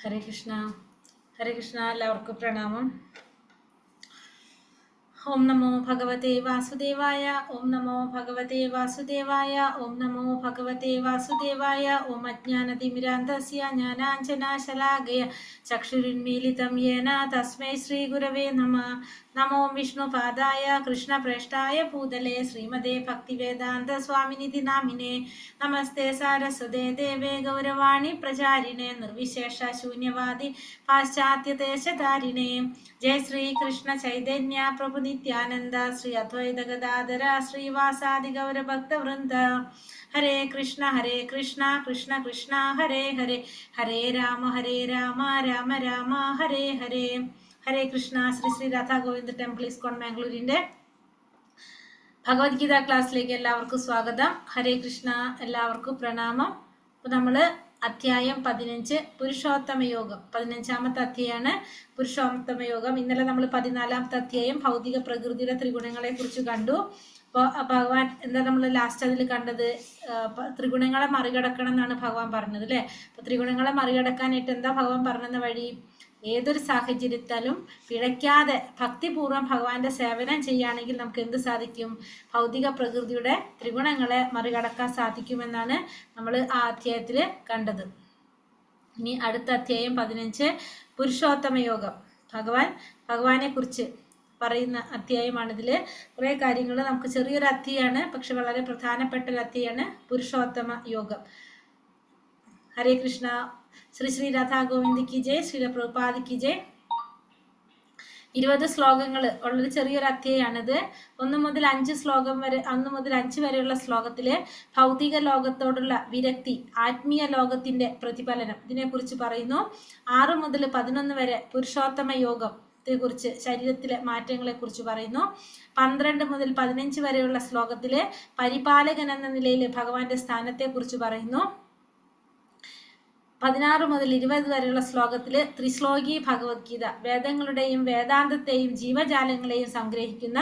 ഹരേ കൃഷ്ണ. ഹരേ കൃഷ്ണ. എല്ലാവർക്കും പ്രണാമം. ഓം നമോ ഭഗവതേ വാസുദേവായ. ഓം നമോ ഭഗവതേ വാസുദേവായ. ഓം നമോ ഭഗവതേ വാസുദേവായ. ഓം അജ്ഞാനതിമിരാന്തസ്യ ജ്ഞാനാഞ്ജനാശലാകയ ചക്ഷുരുന്മീലിതം യേന തസ്മൈ ശ്രീ ഗുരവേ നമഃ. നമോ വിഷ്ണുപാദായ കൃഷ്ണപ്രേഷ്ഠായ ഭൂതലേ ശ്രീമതേ ഭക്തിവേദാന്ത സ്വാമിനിധി നാമിനെ. നമസ്തേ സാരസ്വതേ ദേവേ ഗൗരവാണി പ്രചാരിണേ നിർവിശേഷ ശൂന്യവാദി പാശ്ചാത്യദേശധാരിണേ. ജയ ശ്രീ കൃഷ്ണ ചൈതന്യ പ്രഭു നിത്യാനന്ദ ശ്രീ അദ്വൈത ഗദാധര ശ്രീവാസാദി ഗൗരഭക്തവൃന്ദ. ഹരേ കൃഷ്ണ കൃഷ്ണ കൃഷ്ണ ഹരേ ഹരേ, ഹരേ രാമ രാമ രാമ ഹരേ ഹരേ. ഹരേ കൃഷ്ണ. ശ്രീ ശ്രീ രാധാ ഗോവിന്ദ ടെമ്പിൾ ഇസ്കോൺ മാംഗ്ലൂരിന്റെ ഭഗവത്ഗീത ക്ലാസ്സിലേക്ക് എല്ലാവർക്കും സ്വാഗതം. ഹരേ കൃഷ്ണ. എല്ലാവർക്കും പ്രണാമം. അപ്പൊ നമ്മള് അധ്യായം 15 പുരുഷോത്തമ യോഗം, 15ാമത്തെ അധ്യായമാണ് പുരുഷോത്തമ യോഗം. ഇന്നലെ നമ്മൾ 14ാമത്തെ അധ്യായം ഭൗതിക പ്രകൃതിയുടെ ത്രിഗുണങ്ങളെ കുറിച്ച് കണ്ടു. അപ്പോൾ ഭഗവാൻ എന്താ നമ്മൾ ലാസ്റ്റ് അതിൽ കണ്ടത്, ത്രിഗുണങ്ങളെ മറികടക്കണം എന്നാണ് ഭഗവാൻ പറഞ്ഞത് അല്ലേ. അപ്പൊ ത്രിഗുണങ്ങളെ മറികടക്കാനായിട്ട് എന്താ ഭഗവാൻ പറഞ്ഞ വഴി? ഏതൊരു സാഹചര്യത്തിലും പിഴയ്ക്കാതെ ഭക്തിപൂർവ്വം ഭഗവാന്റെ സേവനം ചെയ്യുകയാണെങ്കിൽ നമുക്ക് എന്ത് സാധിക്കും? ഭൗതിക പ്രകൃതിയുടെ ത്രിഗുണങ്ങളെ മറികടക്കാൻ സാധിക്കുമെന്നാണ് നമ്മൾ ആ അധ്യായത്തിൽ കണ്ടത്. ഇനി അടുത്ത അധ്യായം 15 പുരുഷോത്തമ യോഗം. ഭഗവാനെ കുറിച്ച് പറയുന്ന അധ്യായമാണിതിൽ. കുറേ കാര്യങ്ങൾ നമുക്ക് ചെറിയൊരു അധ്യായമാണ്, പക്ഷെ വളരെ പ്രധാനപ്പെട്ട ഒരു അധ്യായമാണ് പുരുഷോത്തമ യോഗം. ഹരേ കൃഷ്ണ. ശ്രീ ശ്രീ രാധാ ഗോവിന്ദ് കി ജയ്, ശ്രീല പ്രഭുപാദ് കി ജയ്. 20 ശ്ലോകങ്ങൾ ഉള്ളൊരു ചെറിയൊരു അധ്യായമാണിത്. 1 മുതൽ 5 വരെയുള്ള ശ്ലോകത്തില് ഭൗതിക ലോകത്തോടുള്ള വിരക്തി, ആത്മീയ ലോകത്തിന്റെ പ്രതിഫലനം, ഇതിനെക്കുറിച്ച് പറയുന്നു. 6 മുതൽ 11 വരെ പുരുഷോത്തമ യോഗത്തെ കുറിച്ച്, ശരീരത്തിലെ മാറ്റങ്ങളെ കുറിച്ച് പറയുന്നു. 12 മുതൽ 15 വരെയുള്ള ശ്ലോകത്തില് പരിപാലകൻ എന്ന നിലയിൽ ഭഗവാന്റെ സ്ഥാനത്തെ കുറിച്ച് പറയുന്നു. 16 മുതൽ 20 വരെയുള്ള ശ്ലോകത്തില് ത്രിശ്ലോകി ഭഗവത്ഗീത, വേദങ്ങളുടെയും വേദാന്തത്തെയും ജീവജാലങ്ങളെയും സംഗ്രഹിക്കുന്ന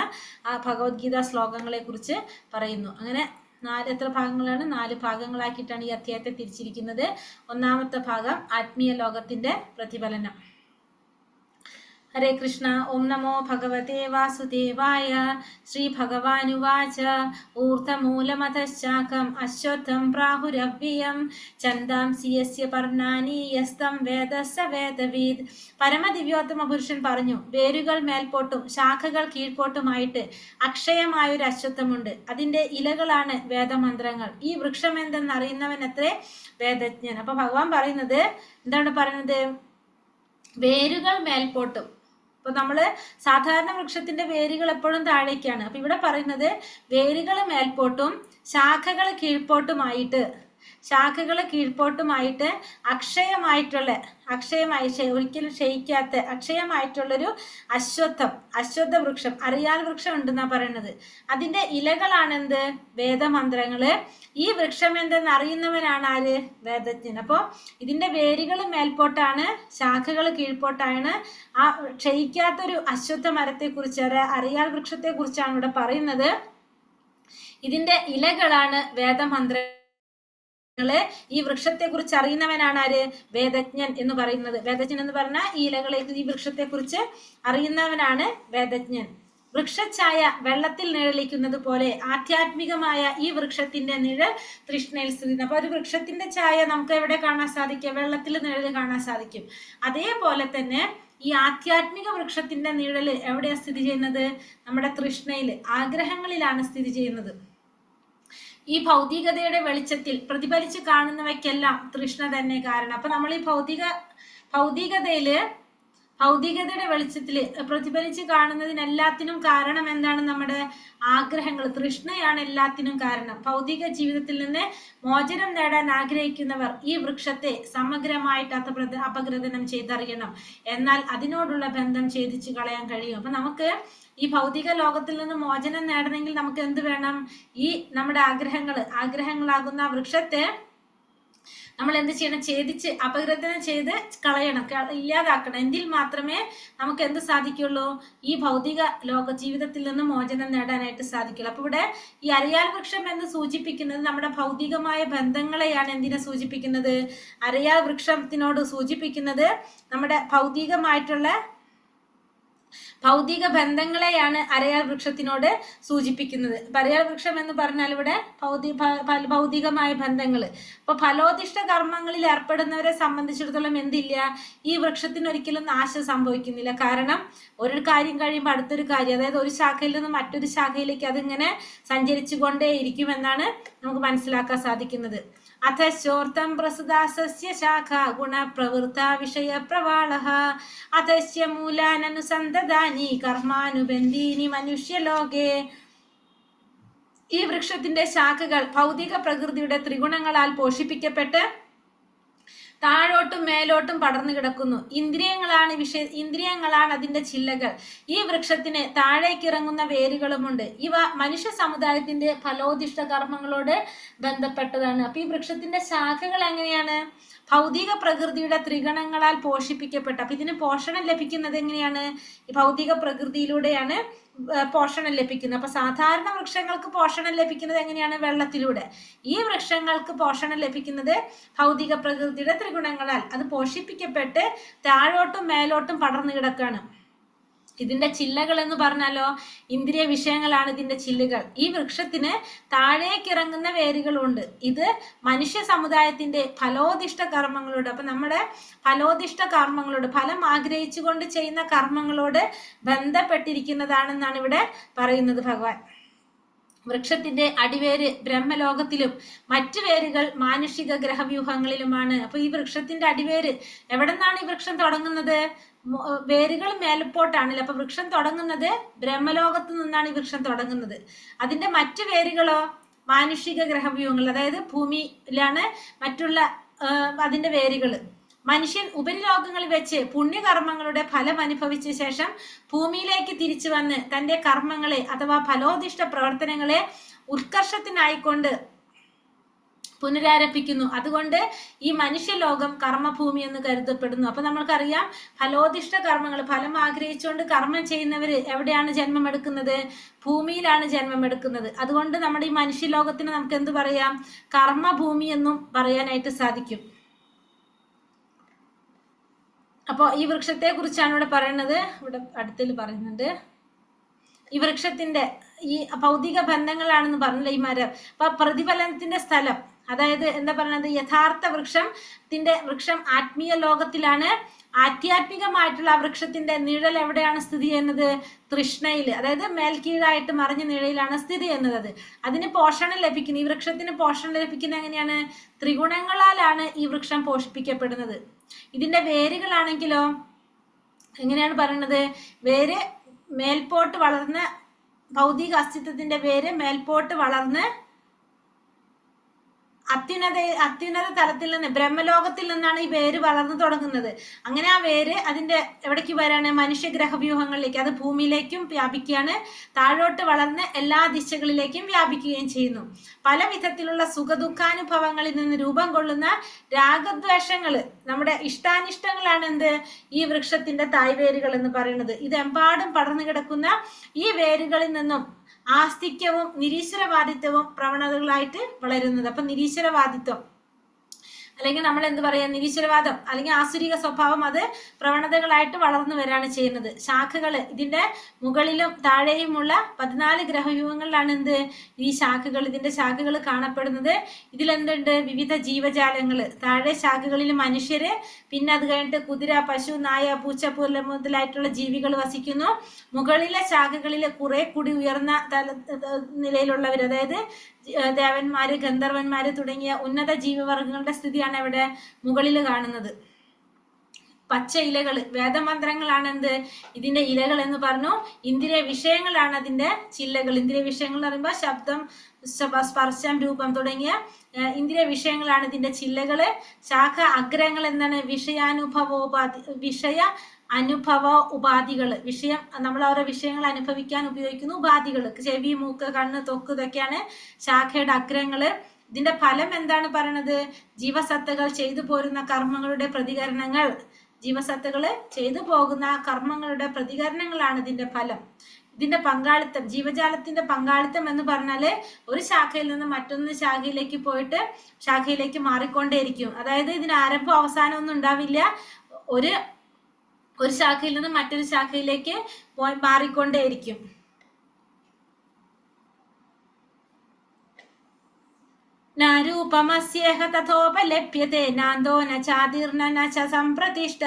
ആ ഭഗവത്ഗീത ശ്ലോകങ്ങളെ കുറിച്ച് പറയുന്നു. അങ്ങനെ എത്ര ഭാഗങ്ങളാണ്? 4 ഭാഗങ്ങളാക്കിയിട്ടാണ് ഈ അധ്യായത്തെ തിരിച്ചിരിക്കുന്നത്. 1ാമത്തെ ഭാഗം ആത്മീയ ലോകത്തിന്റെ പ്രതിഫലനം. ഹരേ കൃഷ്ണ. ഓം നമോ ഭഗവതേ വാസുദേവായ. ശ്രീ ഭഗവാനുവാച. ഊർധമൂലമതശ്ചാകം അശ്വത്ഥം പ്രാഹുരവ്യയം ഛന്ദാംസി യസ്യ പർണാനി യസ്തം വേദസ്സ വേദവിദ്. പരമദിവ്യോത്തമ പുരുഷൻ പറഞ്ഞു, വേരുകൾ മേൽപോട്ടും ശാഖകൾ കീഴ്പോട്ടുമായിട്ട് അക്ഷയമായൊരു അശ്വത്ഥമുണ്ട്. അതിന്റെ ഇലകളാണ് വേദമന്ത്രങ്ങൾ. ഈ വൃക്ഷം എന്തെന്നറിയുന്നവനത്രേ വേദജ്ഞൻ. അപ്പൊ ഭഗവാൻ പറയുന്നത് എന്താണ് പറയുന്നത്? വേരുകൾ മേൽപോട്ടും. അപ്പൊ നമ്മള് സാധാരണ വൃക്ഷത്തിന്റെ വേരുകൾ എപ്പോഴും താഴേക്കാണ്. അപ്പൊ ഇവിടെ പറയുന്നത് വേരുകൾ മേൽപോട്ടും ശാഖകൾ കീഴ്പോട്ടുമായിട്ട് ഒരിക്കലും ക്ഷയിക്കാത്ത അക്ഷയമായിട്ടുള്ളൊരു അശ്വത്ഥ വൃക്ഷം, അറിയാൽ വൃക്ഷം ഉണ്ടെന്നാ പറയുന്നത്. അതിന്റെ ഇലകളാണെന്ത്? വേദമന്ത്രങ്ങള്. ഈ വൃക്ഷം എന്തെന്ന് അറിയുന്നവനാണ് ആര്? വേദജ്ഞൻ. അപ്പോ ഇതിന്റെ വേരുകൾ മേൽപോട്ടാണ്, ശാഖകൾ കീഴ്പോട്ടാണ്. ആ ക്ഷയിക്കാത്തൊരു അശ്വത്ഥ മരത്തെ കുറിച്ച്, അറിയാൽ വൃക്ഷത്തെ കുറിച്ചാണ് ഇവിടെ പറയുന്നത്. ഇതിന്റെ ഇലകളാണ് വേദമന്ത്ര. ഈ വൃക്ഷത്തെ കുറിച്ച് അറിയുന്നവനാണ് ആര്? വേദജ്ഞൻ എന്ന് പറയുന്നത്. വേദജ്ഞൻ എന്ന് പറഞ്ഞാൽ ഈ ഇലകളെ, ഈ വൃക്ഷത്തെ കുറിച്ച് അറിയുന്നവനാണ് വേദജ്ഞൻ. വൃക്ഷഛായ വെള്ളത്തിൽ നിഴലിക്കുന്നത് പോലെ ആധ്യാത്മികമായ ഈ വൃക്ഷത്തിന്റെ നിഴൽ തൃഷ്ണയിൽ സ്ഥിതി. അപ്പൊ ഒരു വൃക്ഷത്തിന്റെ ഛായ നമുക്ക് എവിടെ കാണാൻ സാധിക്കും? വെള്ളത്തിൽ നിഴൽ കാണാൻ സാധിക്കും. അതേപോലെ തന്നെ ഈ ആധ്യാത്മിക വൃക്ഷത്തിന്റെ നിഴല് എവിടെയാ സ്ഥിതി ചെയ്യുന്നത്? നമ്മുടെ തൃഷ്ണയിൽ, ആഗ്രഹങ്ങളിലാണ് സ്ഥിതി ചെയ്യുന്നത്. ഈ ഭൗതികതയുടെ വെളിച്ചത്തിൽ പ്രതിഫലിച്ച് കാണുന്നവയ്ക്കെല്ലാം തൃഷ്ണ തന്നെ കാരണം. അപ്പൊ നമ്മൾ ഈ ഭൗതികതയുടെ വെളിച്ചത്തിൽ പ്രതിഫലിച്ച് കാണുന്നതിനെല്ലാത്തിനും കാരണം എന്താണ്? നമ്മുടെ ആഗ്രഹങ്ങൾ, തൃഷ്ണയാണ് എല്ലാത്തിനും കാരണം. ഭൗതിക ജീവിതത്തിൽ നിന്ന് മോചനം നേടാൻ ആഗ്രഹിക്കുന്നവർ ഈ വൃക്ഷത്തെ സമഗ്രമായിട്ട് അപഗ്രഥനം ചെയ്തറിയണം. എന്നാൽ അതിനോടുള്ള ബന്ധം ഛേദിച്ചു കളയാൻ കഴിയും. അപ്പൊ നമുക്ക് ഈ ഭൗതിക ലോകത്തിൽ നിന്ന് മോചനം നേടണമെങ്കിൽ നമുക്ക് എന്ത് വേണം? ഈ നമ്മുടെ ആഗ്രഹങ്ങളാകുന്ന വൃക്ഷത്തെ നമ്മൾ എന്ത് ചെയ്യണം? ഛേദിച്ച് അപഗ്രഥനം ചെയ്ത് കളയണം, ഇല്ലാതാക്കണം. എങ്കിൽ മാത്രമേ നമുക്ക് എന്ത് സാധിക്കുള്ളൂ? ഈ ഭൗതിക ലോക ജീവിതത്തിൽ നിന്ന് മോചനം നേടാനായിട്ട് സാധിക്കുള്ളൂ. അപ്പൊ ഇവിടെ ഈ അരയാൽ വൃക്ഷം എന്ന് സൂചിപ്പിക്കുന്നത് നമ്മുടെ ഭൗതികമായ ബന്ധങ്ങളെയാണ്. എന്തിനെ സൂചിപ്പിക്കുന്നത്? അരയാൽ വൃക്ഷത്തിനോട് സൂചിപ്പിക്കുന്നത് നമ്മുടെ ഭൗതിക ബന്ധങ്ങളെയാണ് അരയാൽ വൃക്ഷത്തിനോട് സൂചിപ്പിക്കുന്നത്. അരയാൽ വൃക്ഷം എന്ന് പറഞ്ഞാൽ ഇവിടെ ഭൗതികമായ ബന്ധങ്ങൾ. അപ്പൊ ഫലോദിഷ്ട കർമ്മങ്ങളിൽ ഏർപ്പെടുന്നവരെ സംബന്ധിച്ചിടത്തോളം എന്തില്ല? ഈ വൃക്ഷത്തിന് ഒരിക്കലും നാശം സംഭവിക്കുന്നില്ല. കാരണം ഒരു കാര്യം കഴിയുമ്പോൾ അടുത്തൊരു കാര്യം, അതായത് ഒരു ശാഖയിൽ നിന്ന് മറ്റൊരു ശാഖയിലേക്ക് അതിങ്ങനെ സഞ്ചരിച്ചു കൊണ്ടേയിരിക്കുമെന്നാണ് നമുക്ക് മനസ്സിലാക്കാൻ സാധിക്കുന്നത്. അഥശ്ചോർത്തം പ്രസുദാസസ്യ ശാഖ ഗുണപ്രവൃത്ത വിഷയ പ്രവാളഃ അഥസ്യ മൂലാനനുസന്ധതാനി കർമാനുബന്ധീനി മനുഷ്യലോകേ. ഈ വൃക്ഷത്തിന്റെ ശാഖകൾ ഭൗതിക പ്രകൃതിയുടെ ത്രിഗുണങ്ങളാൽ പോഷിപ്പിക്കപ്പെട്ട് താഴോട്ടും മേലോട്ടും പടർന്നു കിടക്കുന്നു. ഇന്ദ്രിയങ്ങളാണ് അതിന്റെ ചില്ലകൾ. ഈ വൃക്ഷത്തിന് താഴേക്കിറങ്ങുന്ന വേരുകളുമുണ്ട്. ഇവ മനുഷ്യ സമുദായത്തിന്റെ ഫലോദിഷ്ട കർമ്മങ്ങളോട് ബന്ധപ്പെട്ടതാണ്. അപ്പൊ ഈ വൃക്ഷത്തിന്റെ ശാഖകൾ എങ്ങനെയാണ്? ഭൗതിക പ്രകൃതിയുടെ ത്രിഗുണങ്ങളാൽ പോഷിപ്പിക്കപ്പെട്ട. അപ്പൊ ഇതിന് പോഷണം ലഭിക്കുന്നത് എങ്ങനെയാണ്? ഈ ഭൗതിക പ്രകൃതിയിലൂടെയാണ് പോഷണം ലഭിക്കുന്നത്. അപ്പൊ സാധാരണ വൃക്ഷങ്ങൾക്ക് പോഷണം ലഭിക്കുന്നത് എങ്ങനെയാണ്? വെള്ളത്തിലൂടെ. ഈ വൃക്ഷങ്ങൾക്ക് പോഷണം ലഭിക്കുന്നത് ഭൗതിക പ്രകൃതിയുടെ ത്രിഗുണങ്ങളാൽ. അത് പോഷിപ്പിക്കപ്പെട്ട് താഴോട്ടും മേലോട്ടും പടർന്നു കിടക്കാണ്. ഇതിന്റെ ചില്ലകൾ എന്ന് പറഞ്ഞാലോ ഇന്ദ്രിയ വിഷയങ്ങളാണ് ഇതിന്റെ ചില്ലുകൾ. ഈ വൃക്ഷത്തിന് താഴേക്കിറങ്ങുന്ന വേരുകളുണ്ട്. ഇത് മനുഷ്യ സമുദായത്തിന്റെ ഫലോദിഷ്ട കർമ്മങ്ങളോട്, അപ്പൊ നമ്മുടെ ഫലോദിഷ്ട കർമ്മങ്ങളോട്, ഫലം ആഗ്രഹിച്ചുകൊണ്ട് ചെയ്യുന്ന കർമ്മങ്ങളോട് ബന്ധപ്പെട്ടിരിക്കുന്നതാണെന്നാണ് ഇവിടെ പറയുന്നത് ഭഗവാൻ. വൃക്ഷത്തിന്റെ അടിവേര് ബ്രഹ്മലോകത്തിലും മറ്റു വേരുകൾ മാനുഷിക ഗ്രഹവ്യൂഹങ്ങളിലുമാണ്. അപ്പൊ ഈ വൃക്ഷത്തിന്റെ അടിവേര് എവിടെ നിന്നാണ് ഈ വൃക്ഷം തുടങ്ങുന്നത്? വേരുകൾ മേൽപോട്ടാണല്ലോ. അപ്പൊ വൃക്ഷം തുടങ്ങുന്നത് ബ്രഹ്മലോകത്ത് നിന്നാണ് ഈ വൃക്ഷം തുടങ്ങുന്നത്. അതിന്റെ മറ്റു വേരുകളോ മാനുഷിക ഗ്രഹവ്യൂഹങ്ങൾ, അതായത് ഭൂമിയിലാണ് മറ്റുള്ള അതിന്റെ വേരുകൾ. മനുഷ്യൻ ഉപരിലോകങ്ങളിൽ വെച്ച് പുണ്യകർമ്മങ്ങളുടെ ഫലം അനുഭവിച്ച ശേഷം ഭൂമിയിലേക്ക് തിരിച്ചു വന്ന് തന്റെ കർമ്മങ്ങളെ അഥവാ ഫലോദിഷ്ട പ്രവർത്തനങ്ങളെ ഉത്കർഷത്തിനായിക്കൊണ്ട് പുനരാരംഭിക്കുന്നു. അതുകൊണ്ട് ഈ മനുഷ്യലോകം കർമ്മഭൂമി എന്ന് കരുതപ്പെടുന്നു. അപ്പൊ നമ്മൾക്കറിയാം ഫലോദിഷ്ട കർമ്മങ്ങൾ, ഫലം ആഗ്രഹിച്ചുകൊണ്ട് കർമ്മം ചെയ്യുന്നവര് എവിടെയാണ് ജന്മമെടുക്കുന്നത്? ഭൂമിയിലാണ് ജന്മമെടുക്കുന്നത്. അതുകൊണ്ട് നമ്മുടെ ഈ മനുഷ്യലോകത്തിന് നമുക്ക് എന്ത് പറയാം? കർമ്മഭൂമി എന്നും പറയാനായിട്ട് സാധിക്കും. അപ്പോൾ ഈ വൃക്ഷത്തെ കുറിച്ചാണ് ഇവിടെ പറയുന്നത്. ഇവിടെ അടുത്തിൽ പറയുന്നുണ്ട് ഈ വൃക്ഷത്തിന്റെ ഈ ഭൗതിക ബന്ധങ്ങളാണെന്ന് പറഞ്ഞില്ല ഈ മരം. അപ്പൊ പ്രതിഫലനത്തിന്റെ സ്ഥലം, അതായത് എന്താ പറയുന്നത്? യഥാർത്ഥ വൃക്ഷം ആത്മീയ ലോകത്തിലാണ്. ആധ്യാത്മികമായിട്ടുള്ള ആ വൃക്ഷത്തിന്റെ നിഴൽ എവിടെയാണ് സ്ഥിതി ചെയ്യുന്നത്? തൃഷ്ണയിൽ, അതായത് മേൽക്കീഴായിട്ട് മറിഞ്ഞ നിഴയിലാണ് സ്ഥിതി ചെയ്യുന്നത്. അതിന് പോഷണം ലഭിക്കുന്നത്, ഈ വൃക്ഷത്തിന് പോഷണം ലഭിക്കുന്നത് എങ്ങനെയാണ്? ത്രിഗുണങ്ങളാലാണ് ഈ വൃക്ഷം പോഷിപ്പിക്കപ്പെടുന്നത്. ഇതിന്റെ വേരുകളാണെങ്കിലോ എങ്ങനെയാണ് പറയുന്നത്? വേര് മേൽപോട്ട് വളർന്ന്, ഭൗതിക അസ്തിത്വത്തിന്റെ വേര് മേൽപോട്ട് വളർന്ന് അത്യുന്നത തലത്തിൽ നിന്ന്, ബ്രഹ്മലോകത്തിൽ നിന്നാണ് ഈ വേര് വളർന്നു തുടങ്ങുന്നത്. അങ്ങനെ ആ വേര് അതിന്റെ എവിടേക്ക് വരാണ്? മനുഷ്യഗ്രഹവ്യൂഹങ്ങളിലേക്ക്, അത് ഭൂമിയിലേക്കും വ്യാപിക്കുകയാണ്. താഴോട്ട് വളർന്ന് എല്ലാ ദിശകളിലേക്കും വ്യാപിക്കുകയും ചെയ്യുന്നു. പല വിധത്തിലുള്ള സുഖദുഃഖാനുഭവങ്ങളിൽ നിന്ന് രൂപം കൊള്ളുന്ന രാഗദ്വേഷങ്ങള്, നമ്മുടെ ഇഷ്ടാനിഷ്ടങ്ങളാണ് എന്ത്? ഈ വൃക്ഷത്തിന്റെ തായ്വേരുകൾ എന്ന് പറയുന്നത്. ഇതെമ്പാടും പടർന്നു കിടക്കുന്ന ഈ വേരുകളിൽ നിന്നും ആസ്തിക്യവും നിരീശ്വരവാദിത്വവും പ്രവണതകളായിട്ട് വളരുന്നത്. അപ്പൊ നിരീശ്വരവാദിത്വം അല്ലെങ്കിൽ നമ്മൾ എന്ത് പറയാ, നിരീശ്വരവാദം അല്ലെങ്കിൽ ആസുരിക സ്വഭാവം അത് പ്രവണതകളായിട്ട് വളർന്നു വരാണ് ചെയ്യുന്നത്. ശാഖകൾ, ഇതിന്റെ മുകളിലും താഴെയുമുള്ള 14 ഗ്രഹവ്യൂഹങ്ങളിലാണ് എന്ത്? ഈ ശാഖകൾ, ഇതിന്റെ ശാഖകൾ കാണപ്പെടുന്നത്. ഇതിലെന്തുണ്ട്? വിവിധ ജീവജാലങ്ങൾ. താഴെ ശാഖകളിൽ മനുഷ്യര്, പിന്നെ അത് കഴിഞ്ഞിട്ട് കുതിര, പശു, നായ, പൂച്ച മുതലായിട്ടുള്ള ജീവികൾ വസിക്കുന്നു. മുകളിലെ ശാഖകളിൽ കുറെ കൂടി ഉയർന്ന നിലയിലുള്ളവർ, അതായത് ദേവന്മാര്, ഗന്ധർവന്മാര് തുടങ്ങിയ ഉന്നത ജീവവർഗങ്ങളുടെ സ്ഥിതിയാണ് ഇവിടെ മുകളിൽ കാണുന്നത്. പച്ച ഇലകൾ, വേദമന്ത്രങ്ങളാണ് എന്ത്? ഇതിന്റെ ഇലകൾ എന്ന് പറഞ്ഞു. ഇന്ദ്രിയ വിഷയങ്ങളാണ് അതിന്റെ ചില്ലകൾ. ഇന്ദ്രിയ വിഷയങ്ങൾ എന്ന് പറയുമ്പോൾ ശബ്ദം, സ്പർശം, രൂപം തുടങ്ങിയ ഇന്ദ്രിയ വിഷയങ്ങളാണ് ഇതിന്റെ ചില്ലകള്. ശാഖ അഗ്രങ്ങൾ എന്താണ്? അനുഭവ ഉപാധികള്. വിഷയം, നമ്മൾ ഓരോ വിഷയങ്ങൾ അനുഭവിക്കാൻ ഉപയോഗിക്കുന്ന ഉപാധികൾ, ചെവി, മൂക്ക്, കണ്ണ്, തൊക്ക്, ഇതൊക്കെയാണ് ശാഖയുടെ അഗ്രങ്ങള്. ഇതിന്റെ ഫലം എന്താണ് പറയണത്? ജീവസത്തകൾ ചെയ്തു പോരുന്ന കർമ്മങ്ങളുടെ പ്രതികരണങ്ങൾ, ജീവസത്തകള് ചെയ്തു പോകുന്ന കർമ്മങ്ങളുടെ പ്രതികരണങ്ങളാണ് ഇതിന്റെ ഫലം. ഇതിന്റെ പങ്കാളിത്തം, ജീവജാലത്തിന്റെ പങ്കാളിത്തം എന്ന് പറഞ്ഞാല് ഒരു ശാഖയിൽ നിന്ന് മറ്റൊന്ന് ശാഖയിലേക്ക് പോയിട്ട് ശാഖയിലേക്ക് മാറിക്കൊണ്ടേയിരിക്കും. അതായത് ഇതിന് ആരംഭം അവസാനം ഒന്നും ഉണ്ടാവില്ല. ഒരു ശാഖയിൽ നിന്ന് മറ്റൊരു ശാഖയിലേക്ക് മാറിക്കൊണ്ടേയിരിക്കും. നാരൂപമസ്യേഹ തഥോപലഭ്യത്തെ നാന്തോ ന ചാതിർന ന ച സംപ്രതിഷ്ഠ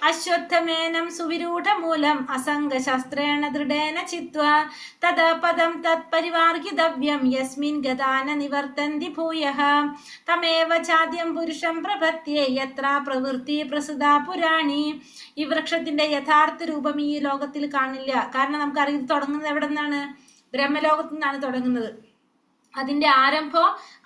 അശ്വത്ഥമേനം സുവിരൂഢമൂലം അസംഗശസ്ത്രേണ ദൃഢേന ചിത്വാ തദ പദം തത്പരിവാർഗിതവ്യം യസ്മിൻ ഗതാന നിവർത്തന്തി ഭൂയഃ തമേവ ചാദ്യം പുരുഷം പ്രപത്യേ യത്ര പ്രവൃത്തി പ്രസുതാ പുരാണി. ഈ വൃക്ഷത്തിന്റെ യഥാർത്ഥ രൂപം ഈ ലോകത്തിൽ കാണില്ല. കാരണം നമുക്കറിയാം തുടങ്ങുന്നത് എവിടെ നിന്നാണ്? ബ്രഹ്മലോകത്തു നിന്നാണ് തുടങ്ങുന്നത്. അതിന്റെ ആരംഭമോ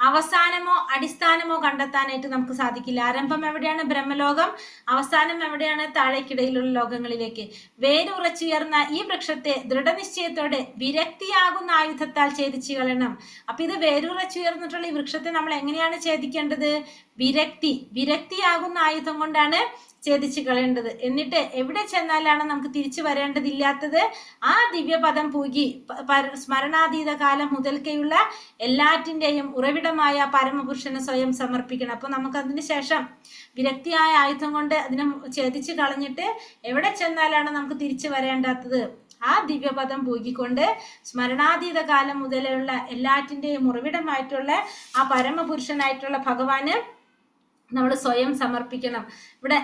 അവസാനമോ അടിസ്ഥാനമോ കണ്ടെത്താനായിട്ട് നമുക്ക് സാധിക്കില്ല. ആരംഭം എവിടെയാണ്? ബ്രഹ്മലോകം. അവസാനം എവിടെയാണ്? താഴേക്കിടയിലുള്ള ലോകങ്ങളിലേക്ക്. വേരുറച്ചുയർന്ന ഈ വൃക്ഷത്തെ ദൃഢനിശ്ചയത്തോടെ വിരക്തിയാകുന്ന ആയുധത്താൽ ഛേദിച്ചു കളയണം. അപ്പൊ ഇത് വേരുറച്ചുയർന്നിട്ടുള്ള ഈ വൃക്ഷത്തെ നമ്മൾ എങ്ങനെയാണ് ഛേദിക്കേണ്ടത്? വിരക്തിയാകുന്ന ആയുധം കൊണ്ടാണ് ഛേദിച്ചു കളയേണ്ടത്. എന്നിട്ട് എവിടെ ചെന്നാലാണ് നമുക്ക് തിരിച്ചു വരേണ്ടതില്ലാത്തത്? ആ ദിവ്യപദം പൂകി സ്മരണാതീത കാലം മുതൽക്കെയുള്ള എല്ലാറ്റിന്റെയും ഉറവിടമായ പരമപുരുഷന് സ്വയം സമർപ്പിക്കണം. അപ്പൊ നമുക്ക് അതിന് ശേഷം വിരക്തിയായ ആയുധം കൊണ്ട് അതിനെ ഛേദിച്ചു കളഞ്ഞിട്ട് എവിടെ ചെന്നാലാണ് നമുക്ക് തിരിച്ചു വരേണ്ടാത്തത്? ആ ദിവ്യപദം പൂകിക്കൊണ്ട് സ്മരണാതീത കാലം മുതലുള്ള എല്ലാറ്റിന്റെയും ഉറവിടമായിട്ടുള്ള ആ പരമപുരുഷനായിട്ടുള്ള ഭഗവാന് നമ്മൾ സ്വയം സമർപ്പിക്കണം. ഇവിടെ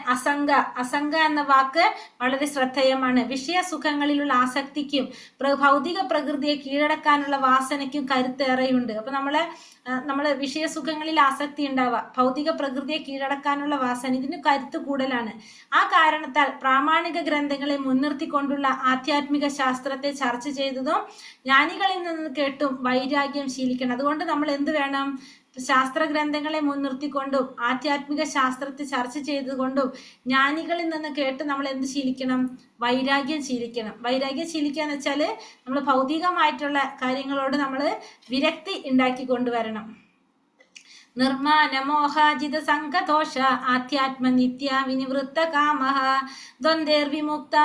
അസംഗ എന്ന വാക്ക് വളരെ ശ്രദ്ധേയമാണ്. വിഷയസുഖങ്ങളിലുള്ള ആസക്തിക്കും ഭൗതിക പ്രകൃതിയെ കീഴടക്കാനുള്ള വാസനയ്ക്കും കരുത്തേറെയുണ്ട്. അപ്പൊ നമ്മള് വിഷയസുഖങ്ങളിൽ ആസക്തി ഉണ്ടാവുക, ഭൗതിക പ്രകൃതിയെ കീഴടക്കാനുള്ള വാസന, ഇതിന് കരുത്ത് കൂടുതലാണ്. ആ കാരണത്താൽ പ്രാമാണിക ഗ്രന്ഥങ്ങളെ മുൻനിർത്തിക്കൊണ്ടുള്ള ആധ്യാത്മിക ശാസ്ത്രത്തെ ചർച്ച ചെയ്തതും ജ്ഞാനികളിൽ നിന്ന് കേട്ടും വൈരാഗ്യം ശീലിക്കണം. അതുകൊണ്ട് നമ്മൾ എന്ത് വേണം? ശാസ്ത്ര ഗ്രന്ഥങ്ങളെ മുൻനിർത്തിക്കൊണ്ടും ആധ്യാത്മിക ശാസ്ത്രത്തെ ചർച്ച ചെയ്തുകൊണ്ടും ജ്ഞാനികളിൽ നിന്ന് കേട്ട് നമ്മൾ എന്ത് ശീലിക്കണം? വൈരാഗ്യം ശീലിക്കണം. വൈരാഗ്യം ശീലിക്കുക എന്ന് വെച്ചാൽ നമ്മൾ ഭൗതികമായിട്ടുള്ള കാര്യങ്ങളോട് നമ്മൾ വിരക്തി ഉണ്ടാക്കി കൊണ്ടുവരണം. നിർമാനമോഹാജിത സംഘതോഷ ആധ്യാത്മ നിത്യ വിനിവൃത്ത കാമഃ ദ്വന്ദ്വേർവിമുക്ത